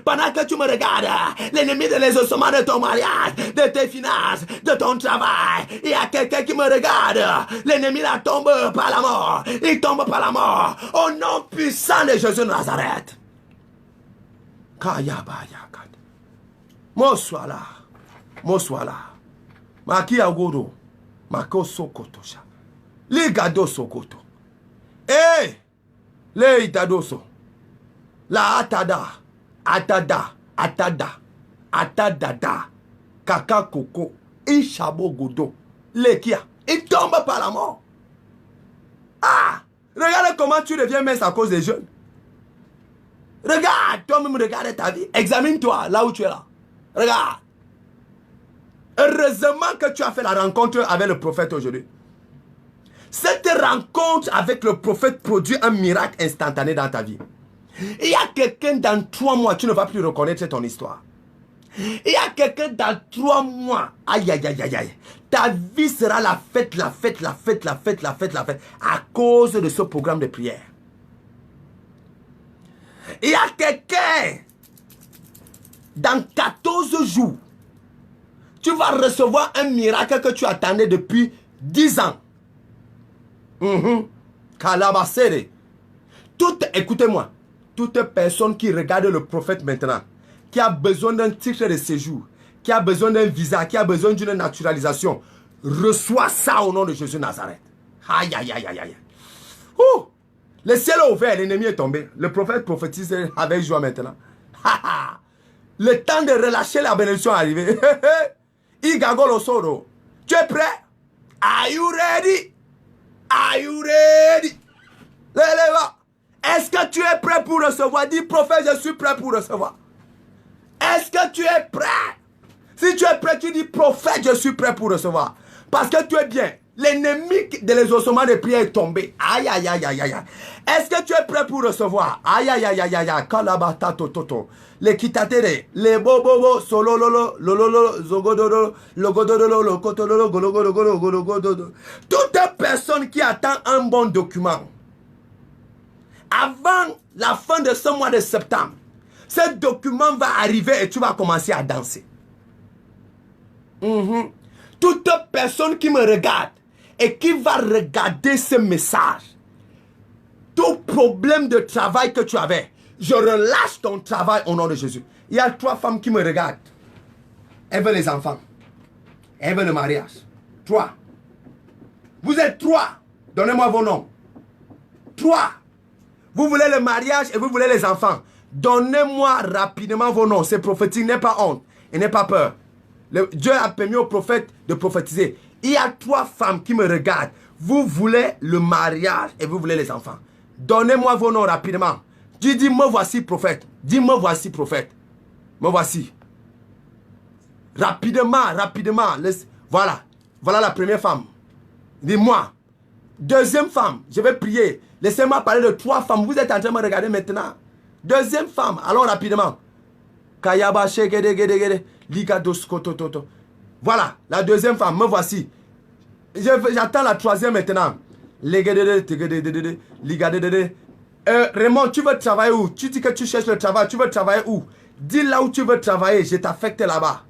Pendant que tu me regardes, l'ennemi de l'exaucement de ton mariage, de tes finances, de ton travail. Il y a quelqu'un qui me regarde. L'ennemi la tombe par la mort. Il tombe par la mort. Au nom puissant de Jésus de Nazareth. Kayabayakad. Moswala. Moswala. Maki agoro. Mako sokotosha. Ligado sokoto. Eh! Le itadoso. La atada. Atada. Atada. Atadada. Kaka koko. Ishabo godo. Le kia. Il tombe par la mort. Ah! Regarde comment tu deviens mince à cause des jeunes. Regarde, toi-même, regarde ta vie. Examine-toi là où tu es là. Regarde. Heureusement que tu as fait la rencontre avec le prophète aujourd'hui. Cette rencontre avec le prophète produit un miracle instantané dans ta vie. Il y a quelqu'un dans 3 mois, tu ne vas plus reconnaître ton histoire. Il y a quelqu'un dans 3 mois, aïe aïe aïe aïe aïe, ta vie sera la fête, la fête, la fête, la fête, la fête, la fête, à cause de ce programme de prière. Il y a quelqu'un dans 14 jours, tu vas recevoir un miracle que tu attendais depuis 10 ans. Kalabasere. Écoutez-moi, toute personne qui regarde le prophète maintenant, qui a besoin d'un titre de séjour, qui a besoin d'un visa, qui a besoin d'une naturalisation, reçoit ça au nom de Jésus Nazareth. Aïe, aïe, aïe, aïe, aïe. Ouh. Le ciel est ouvert, l'ennemi est tombé. Le prophète prophétise avec joie maintenant. Le temps de relâcher la bénédiction est arrivé. Igagolo soro. Tu es prêt? Are you ready? Are you ready? Est-ce que tu es prêt pour recevoir? Dis prophète, je suis prêt pour recevoir. Est-ce que tu es prêt? Si tu es prêt, tu dis prophète, je suis prêt pour recevoir. Parce que tu es bien. L'ennemi de l'exaucement de prière est tombé. Aïe, aïe, aïe, aïe, aïe. Est-ce que tu es prêt pour recevoir? Aïe, aïe, aïe, aïe, aïe. Kalabata toto. Les kitatere. Les bobobo. Solololo. Lololo. Zogodoro. Logodoro. Lokotolo. Gologodoro. Toute personne qui attend un bon document. Avant la fin de ce mois de septembre, ce document va arriver et tu vas commencer à danser. Toute personne qui me regarde et qui va regarder ce message, tout problème de travail que tu avais, je relâche ton travail au nom de Jésus. Il y a 3 femmes qui me regardent. Elles veulent les enfants. Elles veulent le mariage. 3. Vous êtes 3. Donnez-moi vos noms. 3. Vous voulez le mariage et vous voulez les enfants. Donnez-moi rapidement vos noms. C'est prophétique, n'aie pas honte et n'aie pas peur. Dieu a permis au prophète de prophétiser. Il y a 3 femmes qui me regardent. Vous voulez le mariage et vous voulez les enfants. Donnez-moi vos noms rapidement. Dis, me voici prophète. Dis, me voici prophète. Me voici. Rapidement, rapidement. Voilà. Voilà la première femme. Dis-moi. Deuxième femme. Je vais prier. Laissez-moi parler de 3 femmes. Vous êtes en train de me regarder maintenant. Deuxième femme. Allons rapidement. Kayaba shegedegedegede. Voilà, la deuxième femme, me voici. J'attends la 3e maintenant. Raymond, tu veux travailler où? Tu dis que tu cherches le travail, tu veux travailler où? Dis là où tu veux travailler, je t'affecte là-bas.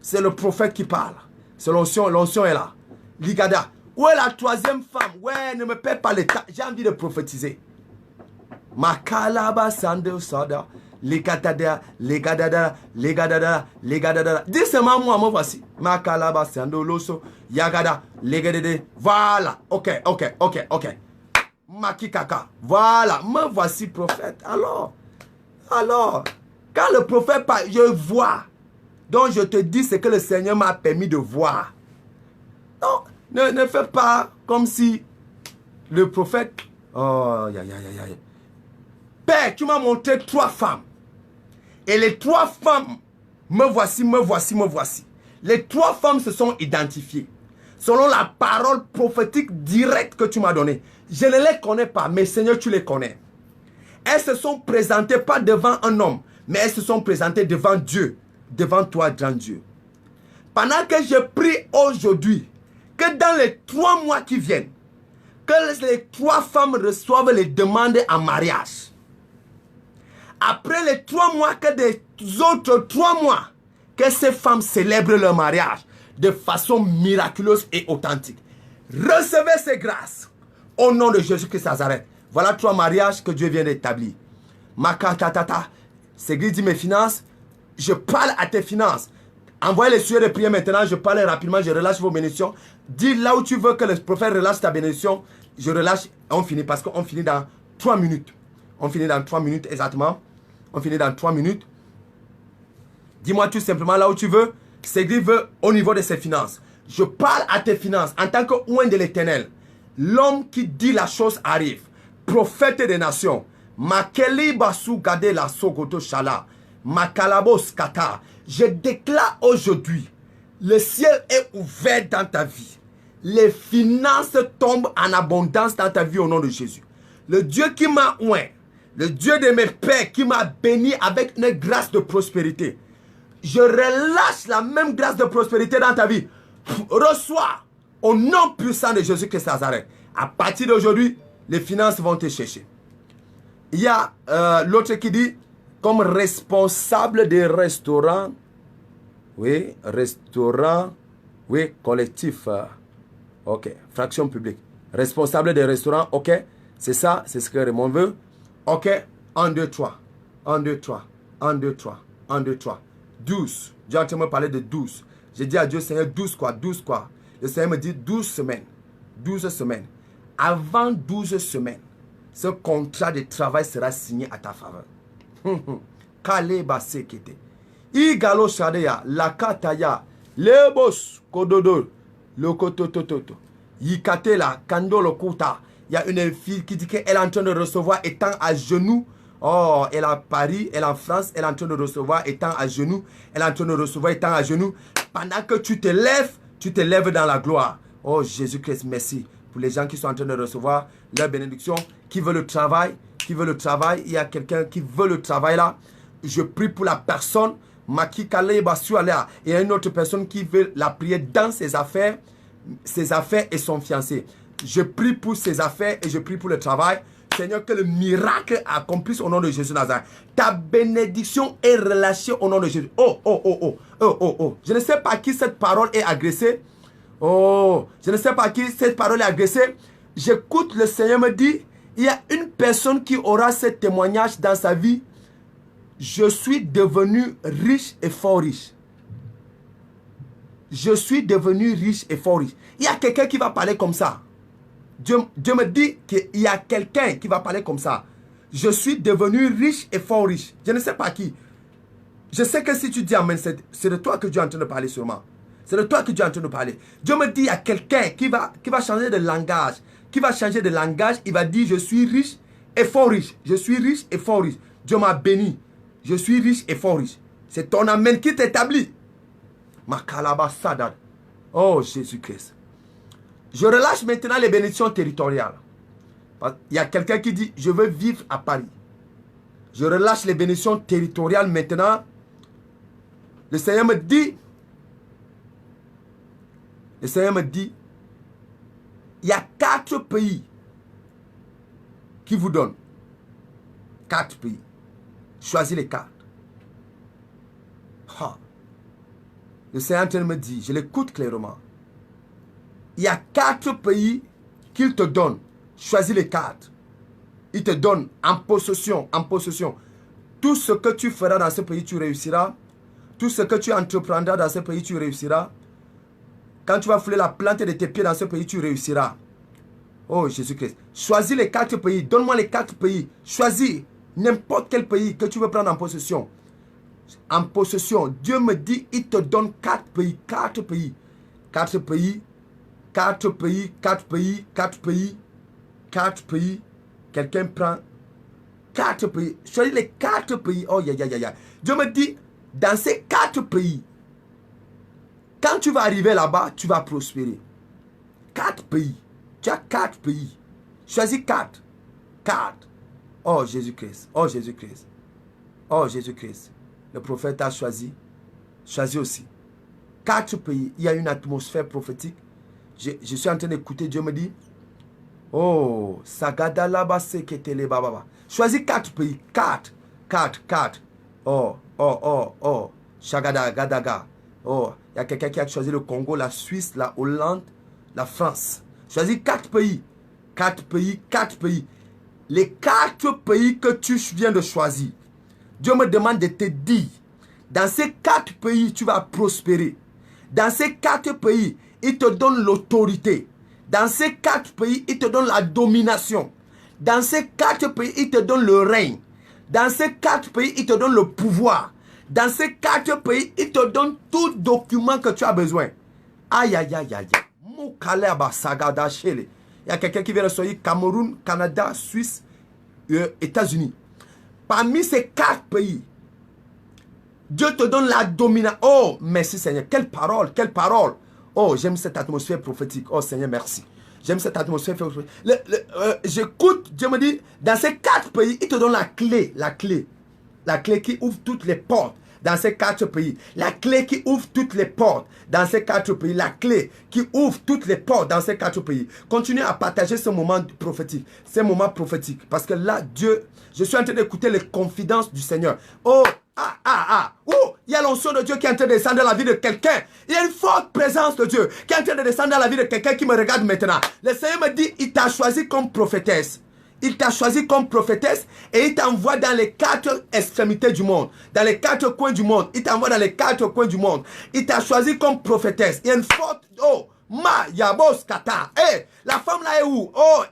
C'est le prophète qui parle. C'est l'onction est là. Ligada. Où est la 3e femme? Ouais, ne me perds pas le temps. J'ai envie de prophétiser. Makalaba sande sada. Legadada. Dis seulement moi, me voici. Makalaba sando loso. Yagada. Legadede. Voilà. Ok. Makikaka. Voilà. Me voici prophète. Alors. Quand le prophète parle, je vois. Donc je te dis ce que le Seigneur m'a permis de voir. Non. Ne fais pas comme si le prophète. Oh, Père, tu m'as montré 3 femmes. Et les 3 femmes, me voici. Les 3 femmes se sont identifiées. Selon la parole prophétique directe que tu m'as donnée. Je ne les connais pas, mais Seigneur, tu les connais. Elles se sont présentées pas devant un homme, mais elles se sont présentées devant Dieu. Devant toi, grand Dieu. Pendant que je prie aujourd'hui, que dans les 3 mois qui viennent, que les 3 femmes reçoivent les demandes en mariage. Après les 3 mois, que des autres 3 mois, que ces femmes célèbrent leur mariage de façon miraculeuse et authentique. Recevez ces grâces au nom de Jésus-Christ Nazareth. Voilà 3 mariages que Dieu vient d'établir. Makatatata, Ségris dit mes finances. Je parle à tes finances. Envoyez les sujets de prière maintenant. Je parle rapidement. Je relâche vos bénédictions. Dis là où tu veux que le prophète relâche ta bénédiction. Je relâche. On finit parce qu'on finit dans 3 minutes. On finit dans 3 minutes exactement. On finit dans 3 minutes. Dis-moi tout simplement là où tu veux. Ségris veut au niveau de ses finances. Je parle à tes finances en tant que oint de l'Éternel. L'homme qui dit la chose arrive. Prophète des nations. Makeli basu gade la sogoto shala. Makalabos kata. Je déclare aujourd'hui, le ciel est ouvert dans ta vie. Les finances tombent en abondance dans ta vie au nom de Jésus. Le Dieu qui m'a oint, le Dieu de mes pères qui m'a béni avec une grâce de prospérité. Je relâche la même grâce de prospérité dans ta vie. Reçois au nom puissant de Jésus-Christ Nazareth. À partir d'aujourd'hui, les finances vont te chercher. Il y a l'autre qui dit, comme responsable des restaurants, oui, restaurant, oui, collectif, ok, fraction publique. Responsable des restaurants, ok, c'est ça, c'est ce que Raymond veut. Ok, 1, 2, 3, 1, 2, 3, 1, 2, 3, 1, 2, 3, 12. Dieu est en train de me parler de 12. J'ai dit à Dieu, Seigneur, 12 quoi, 12 quoi. Le Seigneur me dit 12 semaines, 12 semaines. Avant 12 semaines, ce contrat de travail sera signé à ta faveur. Kaleba sekete. Igalo shadeya, lakataya, lebos kododo, lokototototo. Yikate la, kando lokuta. Il y a une fille qui dit qu'elle est en train de recevoir étant à genoux. Oh, elle est à Paris, elle est en France, elle est en train de recevoir étant à genoux. Elle est en train de recevoir étant à genoux. Pendant que tu te lèves dans la gloire. Oh, Jésus-Christ, merci pour les gens qui sont en train de recevoir leur bénédiction, qui veulent le travail, Il y a quelqu'un qui veut le travail là. Je prie pour la personne. Maki Kale Basualea. Et il y a une autre personne qui veut la prier dans ses affaires et son fiancé. Je prie pour ses affaires et je prie pour le travail. Seigneur, que le miracle accomplisse au nom de Jésus Nazareth. Ta bénédiction est relâchée au nom de Jésus. Oh. Je ne sais pas qui cette parole est agressée. Oh, je ne sais pas qui cette parole est agressée. J'écoute, le Seigneur me dit, il y a une personne qui aura ce témoignage dans sa vie. Je suis devenu riche et fort riche. Je suis devenu riche et fort riche. Il y a quelqu'un qui va parler comme ça. Dieu me dit qu'il y a quelqu'un qui va parler comme ça. Je suis devenu riche et fort riche. Je ne sais pas qui. Je sais que si tu dis amen, c'est de toi que Dieu est en train de parler sûrement. C'est de toi que Dieu est en train de parler. Dieu me dit, il y a quelqu'un qui va changer de langage. Qui va changer de langage. Il va dire, je suis riche et fort riche. Je suis riche et fort riche. Dieu m'a béni. Je suis riche et fort riche. C'est ton amen qui t'établit. Makalaba Sadad. Oh Jésus-Christ. Je relâche maintenant les bénédictions territoriales. Il y a quelqu'un qui dit, je veux vivre à Paris. Je relâche les bénédictions territoriales maintenant. Le Seigneur me dit, il y a 4 pays qui vous donnent. 4 pays. Choisis les 4. Le Seigneur est en train de me dire, je l'écoute clairement. Il y a 4 pays qu'il te donne. Choisis les 4. Il te donne en possession. Tout ce que tu feras dans ce pays, tu réussiras. Tout ce que tu entreprendras dans ce pays, tu réussiras. Quand tu vas fouler la plante de tes pieds dans ce pays, tu réussiras. Oh Jésus-Christ. Choisis les 4 pays. Donne-moi les 4 pays. Choisis n'importe quel pays que tu veux prendre en possession. En possession. Dieu me dit, il te donne 4 pays. 4 pays. 4 pays. 4 pays. 4 pays. 4 pays. 4 pays. Quelqu'un prend 4 pays. Choisis les 4 pays. Oh, Dieu me dit, dans ces 4 pays, quand tu vas arriver là-bas, tu vas prospérer. 4 pays. Tu as 4 pays. Choisis 4. 4. Oh Jésus-Christ. Oh Jésus-Christ. Oh Jésus-Christ. Le prophète a choisi. Choisis aussi. 4 pays. Il y a une atmosphère prophétique. Je suis en train d'écouter. Dieu me dit, oh, Sagadalaba seketele bababa. Choisis 4 pays. 4. Oh. Shagada, Gadaga. Oh, il y a quelqu'un qui a choisi le Congo, la Suisse, la Hollande, la France. Choisis 4 pays. 4 pays. Les 4 pays que tu viens de choisir. Dieu me demande de te dire, dans ces 4 pays, tu vas prospérer. Dans ces 4 pays, il te donne l'autorité. Dans ces 4 pays, il te donne la domination. Dans ces 4 pays, il te donne le règne. Dans ces 4 pays, il te donne le pouvoir. Dans ces 4 pays, il te donne tout document que tu as besoin. Aïe, aïe, aïe, aïe. Il y a quelqu'un qui vient de sortir Cameroun, Canada, Suisse, États-Unis. Parmi ces 4 pays, Dieu te donne la domination. Oh, merci Seigneur. Quelle parole, quelle parole. Oh, j'aime cette atmosphère prophétique. Oh Seigneur, merci. J'aime cette atmosphère prophétique. J'écoute, Dieu me dit, dans ces 4 pays, il te donne la clé. La clé qui ouvre toutes les portes. Dans ces 4 pays, la clé qui ouvre toutes les portes dans ces 4 pays, la clé qui ouvre toutes les portes dans ces 4 pays. Continue à partager ce moment prophétique, ces moments prophétiques, parce que là, Dieu, je suis en train d'écouter les confidences du Seigneur. Oh, il y a l'onction de Dieu qui est en train de descendre dans la vie de quelqu'un. Il y a une forte présence de Dieu qui est en train de descendre dans la vie de quelqu'un qui me regarde maintenant. Le Seigneur me dit, il t'a choisi comme prophétesse. Il t'a choisi comme prophétesse et il t'envoie dans les 4 extrémités du monde. Dans les 4 coins du monde. Il t'envoie dans les 4 coins du monde. Il t'a choisi comme prophétesse. Il y a une forte... Oh, Yabos Kata. La femme là est où? Oh,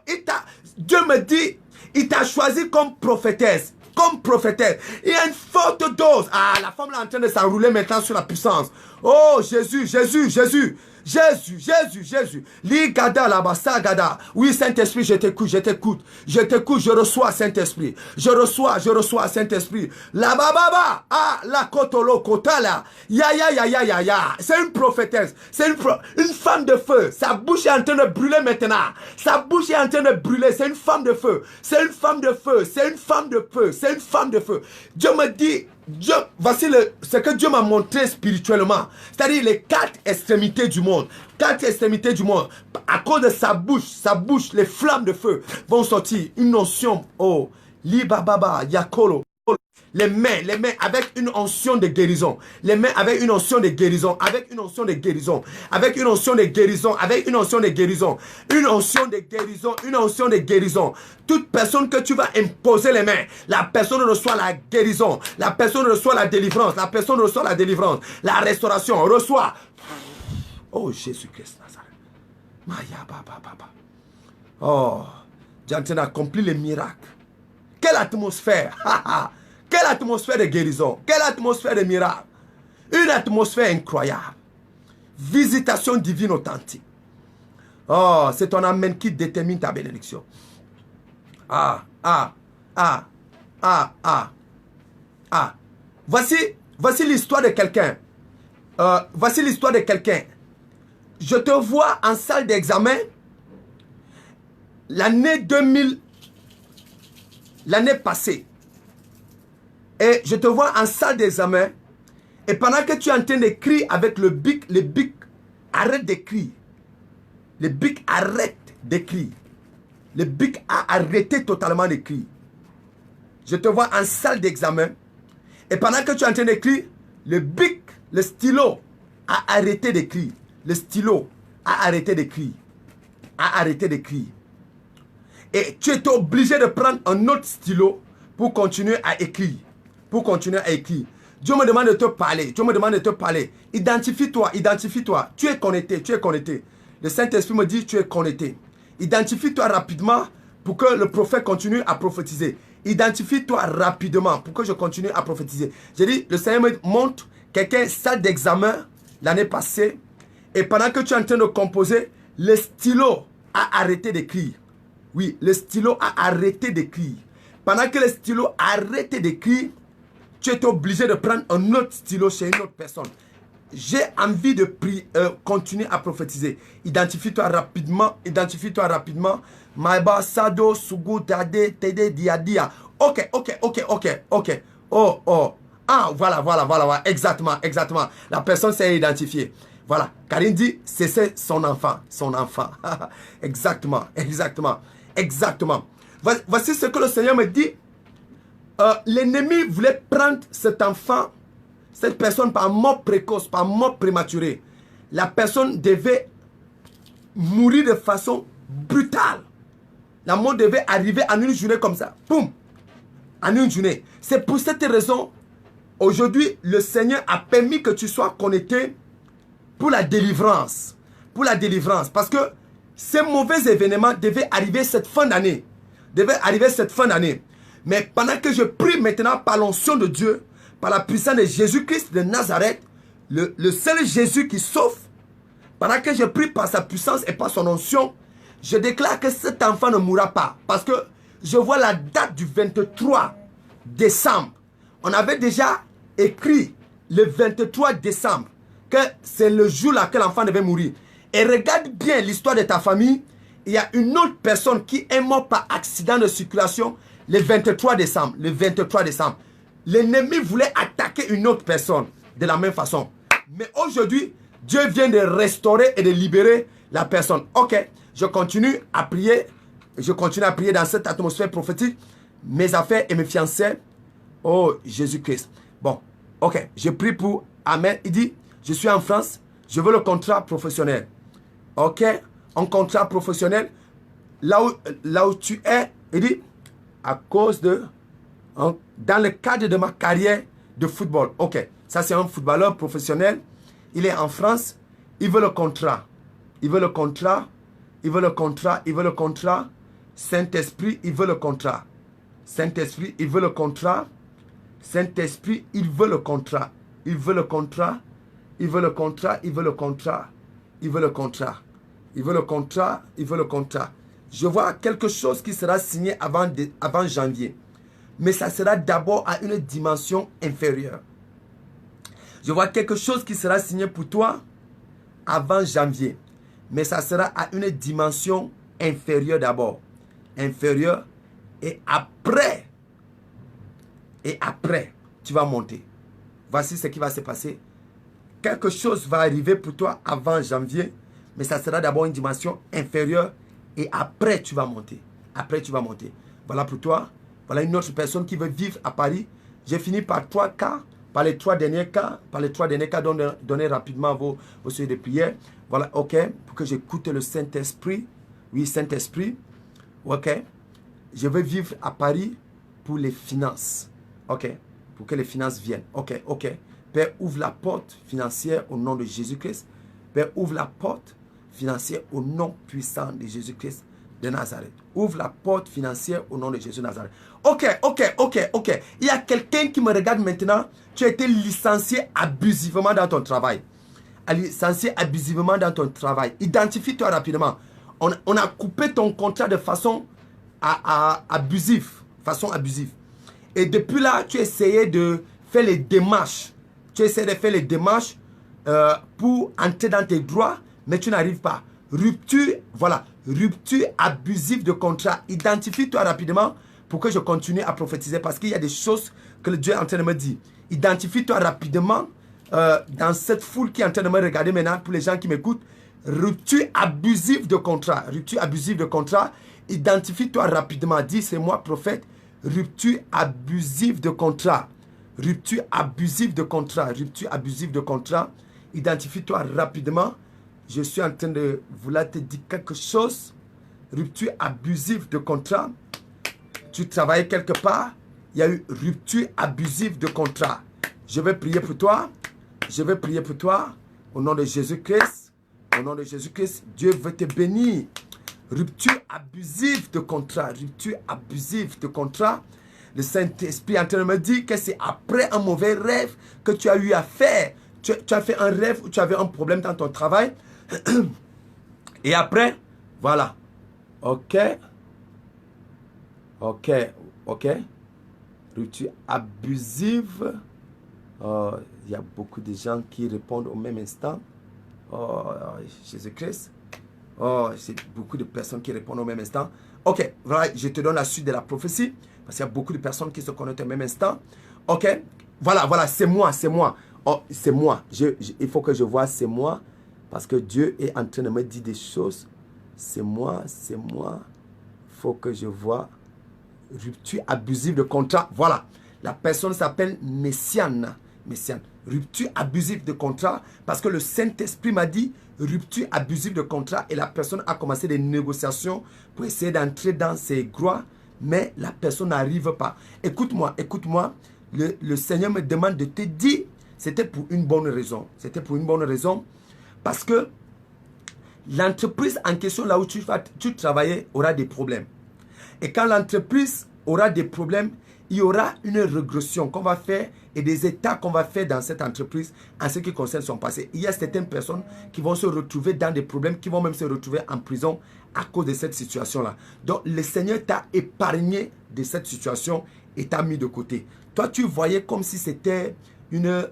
Dieu me dit, il t'a choisi comme prophétesse. Comme prophétesse. Il y a une forte dose. Ah, la femme là est en train de s'enrouler maintenant sur la puissance. Oh, Jésus, Jésus, Jésus. Jésus, Jésus, Jésus. Ligada la basagada. Oui, Saint-Esprit, je t'écoute, je t'écoute. Je t'écoute, je reçois Saint-Esprit. Je reçois Saint-Esprit. La bababa. Ah, la kotolo kotala. Ya. C'est une prophétesse. C'est une femme de feu. Sa bouche est en train de brûler maintenant. Sa bouche est en train de brûler. C'est une femme de feu. C'est une femme de feu. C'est une femme de feu. C'est une femme de feu. Dieu me dit, voici ce que Dieu m'a montré spirituellement. C'est-à-dire les 4 extrémités du monde. 4 extrémités du monde. À cause de sa bouche, les flammes de feu vont sortir. Une notion. Oh, libababa, yakolo. Les mains avec une onction de guérison. Les mains avec une onction de guérison. Avec une onction de guérison. Avec une onction de guérison. Avec une onction de guérison. Une onction de guérison. Une onction de guérison. Toute personne que tu vas imposer les mains, la personne reçoit la guérison. La personne reçoit la délivrance. La personne reçoit la délivrance. La restauration. Reçoit. Oh, Jésus-Christ Nazareth. Maya baba. Oh, Dieu est en train d'accomplir les miracles. Quelle atmosphère. Quelle atmosphère de guérison. Quelle atmosphère de miracle. Une atmosphère incroyable. Visitation divine authentique. Oh, c'est ton amen qui détermine ta bénédiction. Voici l'histoire de quelqu'un. Voici l'histoire de quelqu'un. Je te vois en salle d'examen. L'année 2000. L'année passée. Et je te vois en salle d'examen. Et pendant que tu es en train d'écrire avec le bic, arrête d'écrire. Le bic arrête d'écrire. Le bic a arrêté totalement d'écrire. Je te vois en salle d'examen. Et pendant que tu es en train d'écrire, le bic, le stylo a arrêté d'écrire. Le stylo a arrêté d'écrire. A arrêté d'écrire. Et tu étais obligé de prendre un autre stylo pour continuer à écrire. Pour continuer à écrire. Dieu me demande de te parler. Dieu me demande de te parler. Identifie-toi, identifie-toi. Tu es connecté, tu es connecté. Le Saint-Esprit me dit tu es connecté. Identifie-toi rapidement pour que le prophète continue à prophétiser. Identifie-toi rapidement pour que je continue à prophétiser. J'ai dit, le Seigneur me montre quelqu'un salle d'examen l'année passée. Et pendant que tu es en train de composer, le stylo a arrêté d'écrire. Oui, le stylo a arrêté d'écrire. Pendant que le stylo a arrêté d'écrire, tu es obligé de prendre un autre stylo chez une autre personne. J'ai envie de continuer à prophétiser. Identifie-toi rapidement. Identifie-toi rapidement. Maïba, Sado, Sugu, Tade, Tede, Diadia. Ok. Oh. Ah, voilà. Exactement. La personne s'est identifiée. Voilà. Karine dit, c'est son enfant. Exactement. Voici ce que le Seigneur me dit. L'ennemi voulait prendre cet enfant, cette personne par mort précoce, par mort prématurée. La personne devait mourir de façon brutale. La mort devait arriver en une journée comme ça. Boum. En une journée. C'est pour cette raison, aujourd'hui, le Seigneur a permis que tu sois connecté pour la délivrance. Pour la délivrance. Parce que ces mauvais événements devaient arriver cette fin d'année. Mais pendant que je prie maintenant par l'onction de Dieu, par la puissance de Jésus-Christ de Nazareth, le seul Jésus qui sauve, pendant que je prie par sa puissance et par son onction, je déclare que cet enfant ne mourra pas. Parce que je vois la date du 23 décembre. On avait déjà écrit le 23 décembre que c'est le jour là que l'enfant devait mourir. Et regarde bien l'histoire de ta famille. Il y a une autre personne qui est morte par accident de circulation le 23 décembre. Le 23 décembre. L'ennemi voulait attaquer une autre personne de la même façon. Mais aujourd'hui, Dieu vient de restaurer et de libérer la personne. Ok, je continue à prier. Je continue à prier dans cette atmosphère prophétique. Mes affaires et mes fiancés. Oh, Jésus-Christ. Bon, ok, je prie pour Amen. Il dit, je suis en France, je veux le contrat professionnel. Ok, un contrat professionnel. Là où tu es, il dit, à cause de... dans le cadre de ma carrière de football. Ok, ça c'est un footballeur professionnel. Il est en France. Il veut le contrat. Il veut le contrat. Il veut le contrat. Il veut le contrat. Saint-Esprit, il veut le contrat. Saint-Esprit, il veut le contrat. Saint-Esprit, il veut le contrat. Il veut le contrat. Il veut le contrat. Il veut le contrat. Il veut le contrat. Il veut le contrat. Il veut le contrat. Je vois quelque chose qui sera signé avant janvier. Mais ça sera d'abord à une dimension inférieure. Je vois quelque chose qui sera signé pour toi avant janvier. Mais ça sera à une dimension inférieure d'abord. Inférieure. Et après, tu vas monter. Voici ce qui va se passer. Quelque chose va arriver pour toi avant janvier. Mais ça sera d'abord une dimension inférieure. Et après, tu vas monter. Après, tu vas monter. Voilà pour toi. Voilà une autre personne qui veut vivre à Paris. J'ai fini par 3 cas. Par les 3 derniers cas. Par les 3 derniers cas, donnez rapidement vos sujets de prière. Voilà, ok. Pour que j'écoute le Saint-Esprit. Oui, Saint-Esprit. Ok. Je veux vivre à Paris pour les finances. Ok. Pour que les finances viennent. Ok, ok. Père, ouvre la porte financière au nom de Jésus-Christ. Père, ouvre la porte financière au nom puissant de Jésus-Christ de Nazareth. Ouvre la porte financière au nom de Jésus de Nazareth. Ok, ok, ok, ok. Il y a quelqu'un qui me regarde maintenant. Tu as été licencié abusivement dans ton travail. Licencié abusivement dans ton travail. Identifie-toi rapidement. On a coupé ton contrat de façon abusive. Façon abusive. Et depuis là, tu essayais de faire les démarches. Tu essaies de faire les démarches pour entrer dans tes droits, mais tu n'arrives pas. Rupture, voilà. Rupture abusive de contrat. Identifie-toi rapidement pour que je continue à prophétiser parce qu'il y a des choses que le Dieu est en train de me dire. Identifie-toi rapidement dans cette foule qui est en train de me regarder maintenant pour les gens qui m'écoutent. Rupture abusive de contrat. Rupture abusive de contrat. Identifie-toi rapidement. Dis, c'est moi prophète. Rupture abusive de contrat. Rupture abusive de contrat. Rupture abusive de contrat. Identifie-toi rapidement. Je suis en train de vouloir te dire quelque chose. Rupture abusive de contrat. Tu travailles quelque part. Il y a eu rupture abusive de contrat. Je vais prier pour toi. Je vais prier pour toi. Au nom de Jésus-Christ. Au nom de Jésus-Christ. Dieu veut te bénir. Rupture abusive de contrat. Rupture abusive de contrat. Le Saint-Esprit est en train de me dire que c'est après un mauvais rêve que tu as eu à faire. Tu as fait un rêve où tu avais un problème dans ton travail. Et après, voilà. Ok. Ok. Ok. Rupture abusive. Il y a beaucoup de gens qui répondent au même instant. Oh, Jésus-Christ. Oh, c'est beaucoup de personnes qui répondent au même instant. Ok, voilà, je te donne la suite de la prophétie. Parce qu'il y a beaucoup de personnes qui se connectent au même instant. Ok, voilà, voilà, c'est moi, c'est moi. Oh, c'est moi. Il faut que je vois, c'est moi. Parce que Dieu est en train de me dire des choses. C'est moi, c'est moi. Il faut que je vois. Rupture abusive de contrat. Voilà. La personne s'appelle Messiane. Messiane. Rupture abusive de contrat. Parce que le Saint-Esprit m'a dit rupture abusive de contrat. Et la personne a commencé des négociations pour essayer d'entrer dans ses droits. mais la personne n'arrive pas. Écoute-moi, écoute-moi. Le Seigneur me demande de te dire, c'était pour une bonne raison. C'était pour une bonne raison parce que l'entreprise en question, là où tu travailles, aura des problèmes. Et quand l'entreprise aura des problèmes, il y aura une régression qu'on va faire et des états qu'on va faire dans cette entreprise en ce qui concerne son passé. Il y a certaines personnes qui vont se retrouver dans des problèmes, qui vont même se retrouver en prison à cause de cette situation-là. Donc, le Seigneur t'a épargné de cette situation et t'a mis de côté. Toi, tu voyais comme si c'était un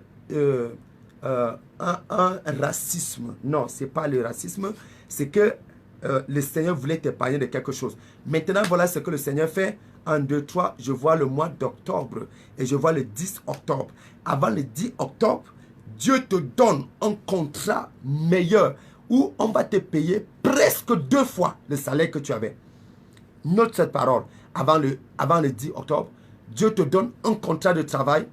racisme. Non, ce n'est pas le racisme. C'est que le Seigneur voulait t'épargner de quelque chose. Maintenant, voilà ce que le Seigneur fait. 1, 2, 3, je vois le mois d'octobre et je vois le 10 octobre. Avant le 10 octobre, Dieu te donne un contrat meilleur où on va te payer presque 2 fois le salaire que tu avais. Note cette parole. Avant le 10 octobre, Dieu te donne un contrat de travail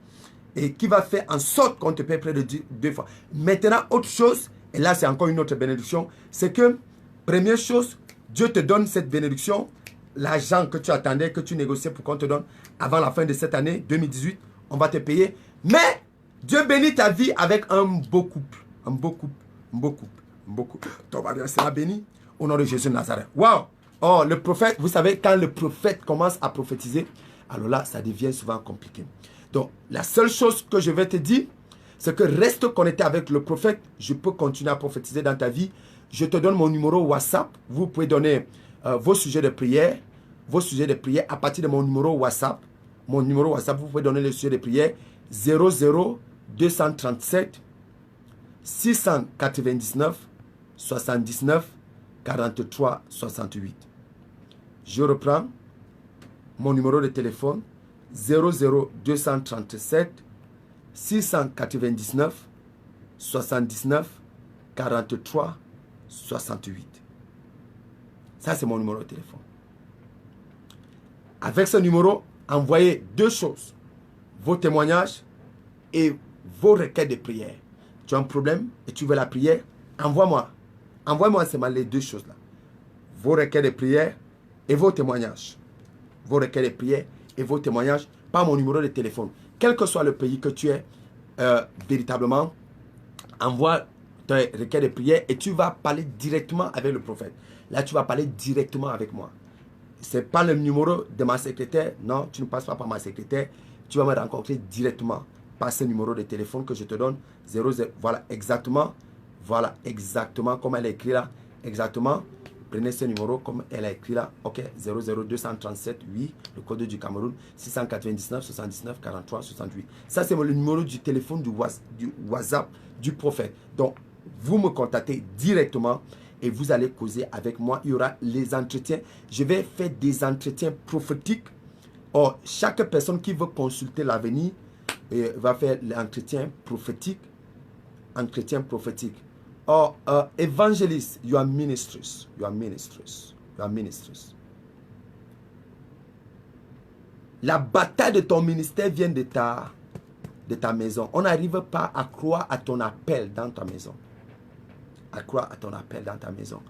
et qui va faire en sorte qu'on te paye près de 2 fois. Maintenant, autre chose, et là c'est encore une autre bénédiction, c'est que, première chose, Dieu te donne cette bénédiction, l'argent que tu attendais, que tu négociais pour qu'on te donne avant la fin de cette année, 2018, on va te payer. Mais Dieu bénit ta vie avec un beau couple. Un beau couple. Un beau couple. Un beau couple. Ton mari sera béni au nom de Jésus de Nazareth. Waouh! Oh, le prophète, vous savez, quand le prophète commence à prophétiser, alors là, ça devient souvent compliqué. Donc, la seule chose que je vais te dire, c'est que reste connecté avec le prophète. Je peux continuer à prophétiser dans ta vie. Je te donne mon numéro WhatsApp. Vous pouvez donner vos sujets de prière. Vos sujets de prière à partir de mon numéro WhatsApp. Mon numéro WhatsApp, vous pouvez donner le sujet de prière 00 237 699 79 43 68. Je reprends mon numéro de téléphone 00 237 699 79 43 68. Ça, c'est mon numéro de téléphone. Avec ce numéro, envoyez 2 choses. Vos témoignages et vos requêtes de prière. Tu as un problème et tu veux la prière, envoie-moi. Envoie-moi seulement les 2 choses-là. Vos requêtes de prière et vos témoignages. Vos requêtes de prière et vos témoignages par mon numéro de téléphone. Quel que soit le pays que tu es, véritablement, envoie tes requêtes de prière et tu vas parler directement avec le prophète. Là, tu vas parler directement avec moi. Ce n'est pas le numéro de ma secrétaire. Non, tu ne passes pas par ma secrétaire. Tu vas me rencontrer directement par ce numéro de téléphone que je te donne. 00. Voilà exactement comme elle est écrit là. Exactement. Prenez ce numéro comme elle a écrit là. OK. 00 237 8. Le code du Cameroun. 699 79 43 68. Ça, c'est le numéro du téléphone du WhatsApp du prophète. Donc, vous me contactez directement et vous allez causer avec moi. Il y aura les entretiens. Je vais faire des entretiens prophétiques. Or, chaque personne qui veut consulter l'avenir va faire l'entretien prophétique. Entretien prophétique. Or, évangéliste, you are ministers. You are ministers. You are ministers. La bataille de ton ministère vient de ta maison. On n'arrive pas à croire à ton appel dans ta maison. À croire à ton appel dans ta maison.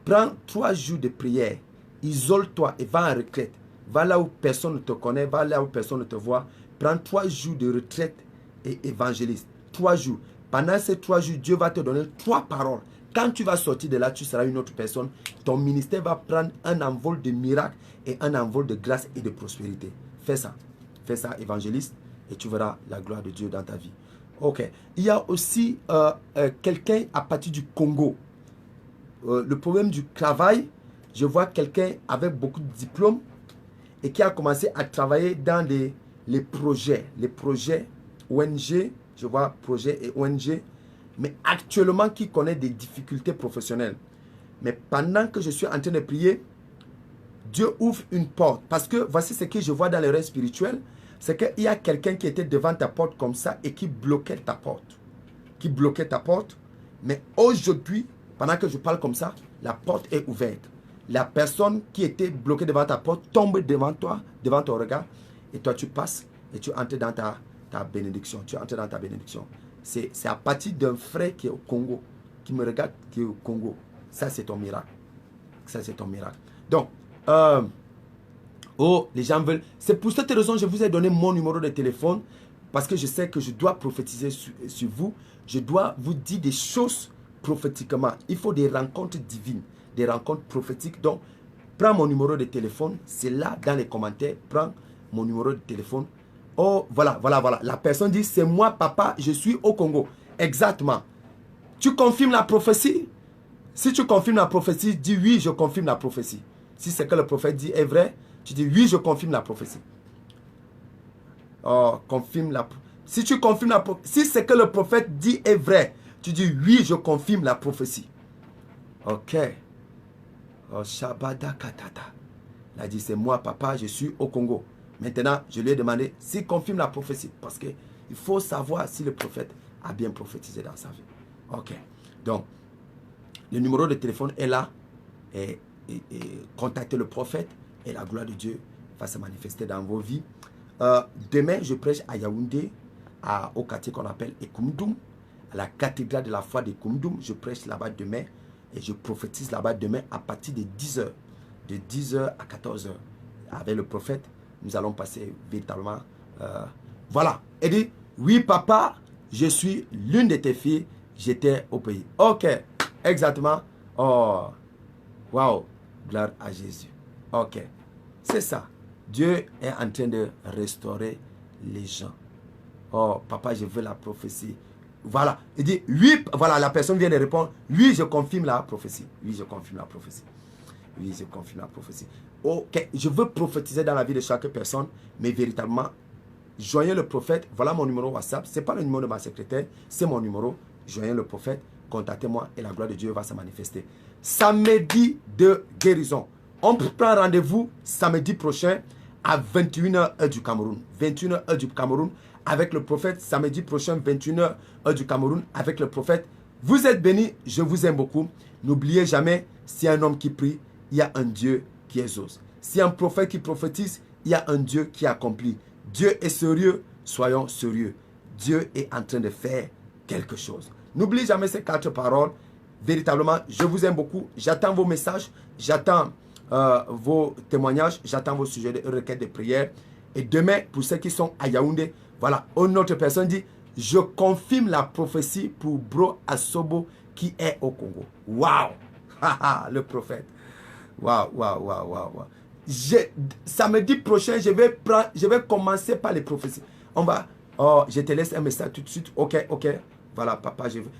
Prends 3 jours de prière. Isole-toi et va en retraite. Va là où personne ne te connaît. Va là où personne ne te voit. Prends 3 jours de retraite et évangéliste. 3 jours. Pendant ces 3 jours, Dieu va te donner 3 paroles. Quand tu vas sortir de là, tu seras une autre personne. Ton ministère va prendre un envol de miracles et un envol de grâce et de prospérité. Fais ça. Fais ça, évangéliste, et tu verras la gloire de Dieu dans ta vie. Ok. Il y a aussi quelqu'un à partir du Congo. Le problème du travail, je vois quelqu'un avec beaucoup de diplômes et qui a commencé à travailler dans les projets ONG. Je vois projets et ONG, mais actuellement qui connaît des difficultés professionnelles. Mais pendant que je suis en train de prier, Dieu ouvre une porte. Parce que voici ce que je vois dans le règne spirituel. C'est qu'il y a quelqu'un qui était devant ta porte comme ça et qui bloquait ta porte. Qui bloquait ta porte. Mais aujourd'hui, pendant que je parle comme ça, la porte est ouverte. La personne qui était bloquée devant ta porte tombe devant toi, devant ton regard. Et toi, tu passes et tu entres dans ta bénédiction. Tu entres dans ta bénédiction. C'est à partir d'un frère qui est au Congo, qui me regarde, qui est au Congo. Ça, c'est ton miracle. Ça, c'est ton miracle. Donc, Oh, les gens veulent. C'est pour cette raison que je vous ai donné mon numéro de téléphone. Parce que je sais que je dois prophétiser sur vous. Je dois vous dire des choses prophétiquement. Il faut des rencontres divines, des rencontres prophétiques. Donc, prends mon numéro de téléphone. C'est là dans les commentaires. Prends mon numéro de téléphone. Oh, voilà. La personne dit, c'est moi, papa, je suis au Congo. Exactement. Tu confirmes la prophétie? Si tu confirmes la prophétie, dis oui, je confirme la prophétie. Si ce que le prophète dit est vrai, tu dis oui, je confirme la prophétie. Oh, confirme la. Si tu confirmes la prophétie, si ce que le prophète dit est vrai, tu dis oui, je confirme la prophétie. Ok. Oh, Shabada Katata. Il a dit, c'est moi, papa, je suis au Congo. Maintenant, je lui ai demandé s'il confirme la prophétie. Parce qu'il faut savoir si le prophète a bien prophétisé dans sa vie. Ok. Donc, le numéro de téléphone est là. Et contactez le prophète et la gloire de Dieu va se manifester dans vos vies. Demain, je prêche à Yaoundé, au quartier qu'on appelle Ekoumdoum, à la cathédrale de la foi d'Ekoumdoum. Je prêche là-bas demain et je prophétise là-bas demain à partir de 10h. De 10h à 14h. Avec le prophète, nous allons passer véritablement. Voilà. Elle dit, oui papa, je suis l'une de tes filles, j'étais au pays. Ok, exactement. Oh, waouh, gloire à Jésus. Ok, c'est ça. Dieu est en train de restaurer les gens. Oh, papa, je veux la prophétie. Voilà. Il dit, oui, voilà, la personne vient de répondre, oui, je confirme la prophétie. Oui, je confirme la prophétie. Oui, je confirme la prophétie. Ok, je veux prophétiser dans la vie de chaque personne, mais véritablement, joignez le prophète. Voilà mon numéro WhatsApp. Ce n'est pas le numéro de ma secrétaire, c'est mon numéro. Joignez le prophète, contactez-moi et la gloire de Dieu va se manifester. Samedi de guérison. On prend rendez-vous samedi prochain à 21h heure du Cameroun. 21h heure du Cameroun avec le prophète. Samedi prochain, 21h heure du Cameroun avec le prophète. Vous êtes bénis, je vous aime beaucoup. N'oubliez jamais, s'il y a un homme qui prie, il y a un Dieu qui exauce. S'il y a un prophète qui prophétise, il y a un Dieu qui accomplit. Dieu est sérieux, soyons sérieux. Dieu est en train de faire quelque chose. N'oubliez jamais ces 4 paroles. Véritablement, je vous aime beaucoup. J'attends vos messages, j'attends vos témoignages, j'attends vos sujets de requêtes de prière. Et demain, pour ceux qui sont à Yaoundé, voilà, une autre personne dit, je confirme la prophétie pour Bro Asobo qui est au Congo. Waouh! Le prophète. Waouh. Samedi prochain, je vais commencer par les prophéties. On va, oh, je te laisse un message tout de suite. Ok. Voilà, papa, je veux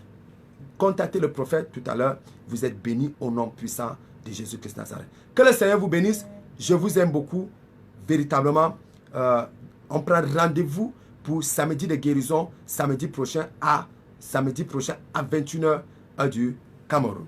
contacter le prophète tout à l'heure. Vous êtes bénis au nom puissant de Jésus-Christ Nazareth. Que le Seigneur vous bénisse. Je vous aime beaucoup. Véritablement, on prend rendez-vous pour samedi de guérison, samedi prochain à 21h heure du Cameroun.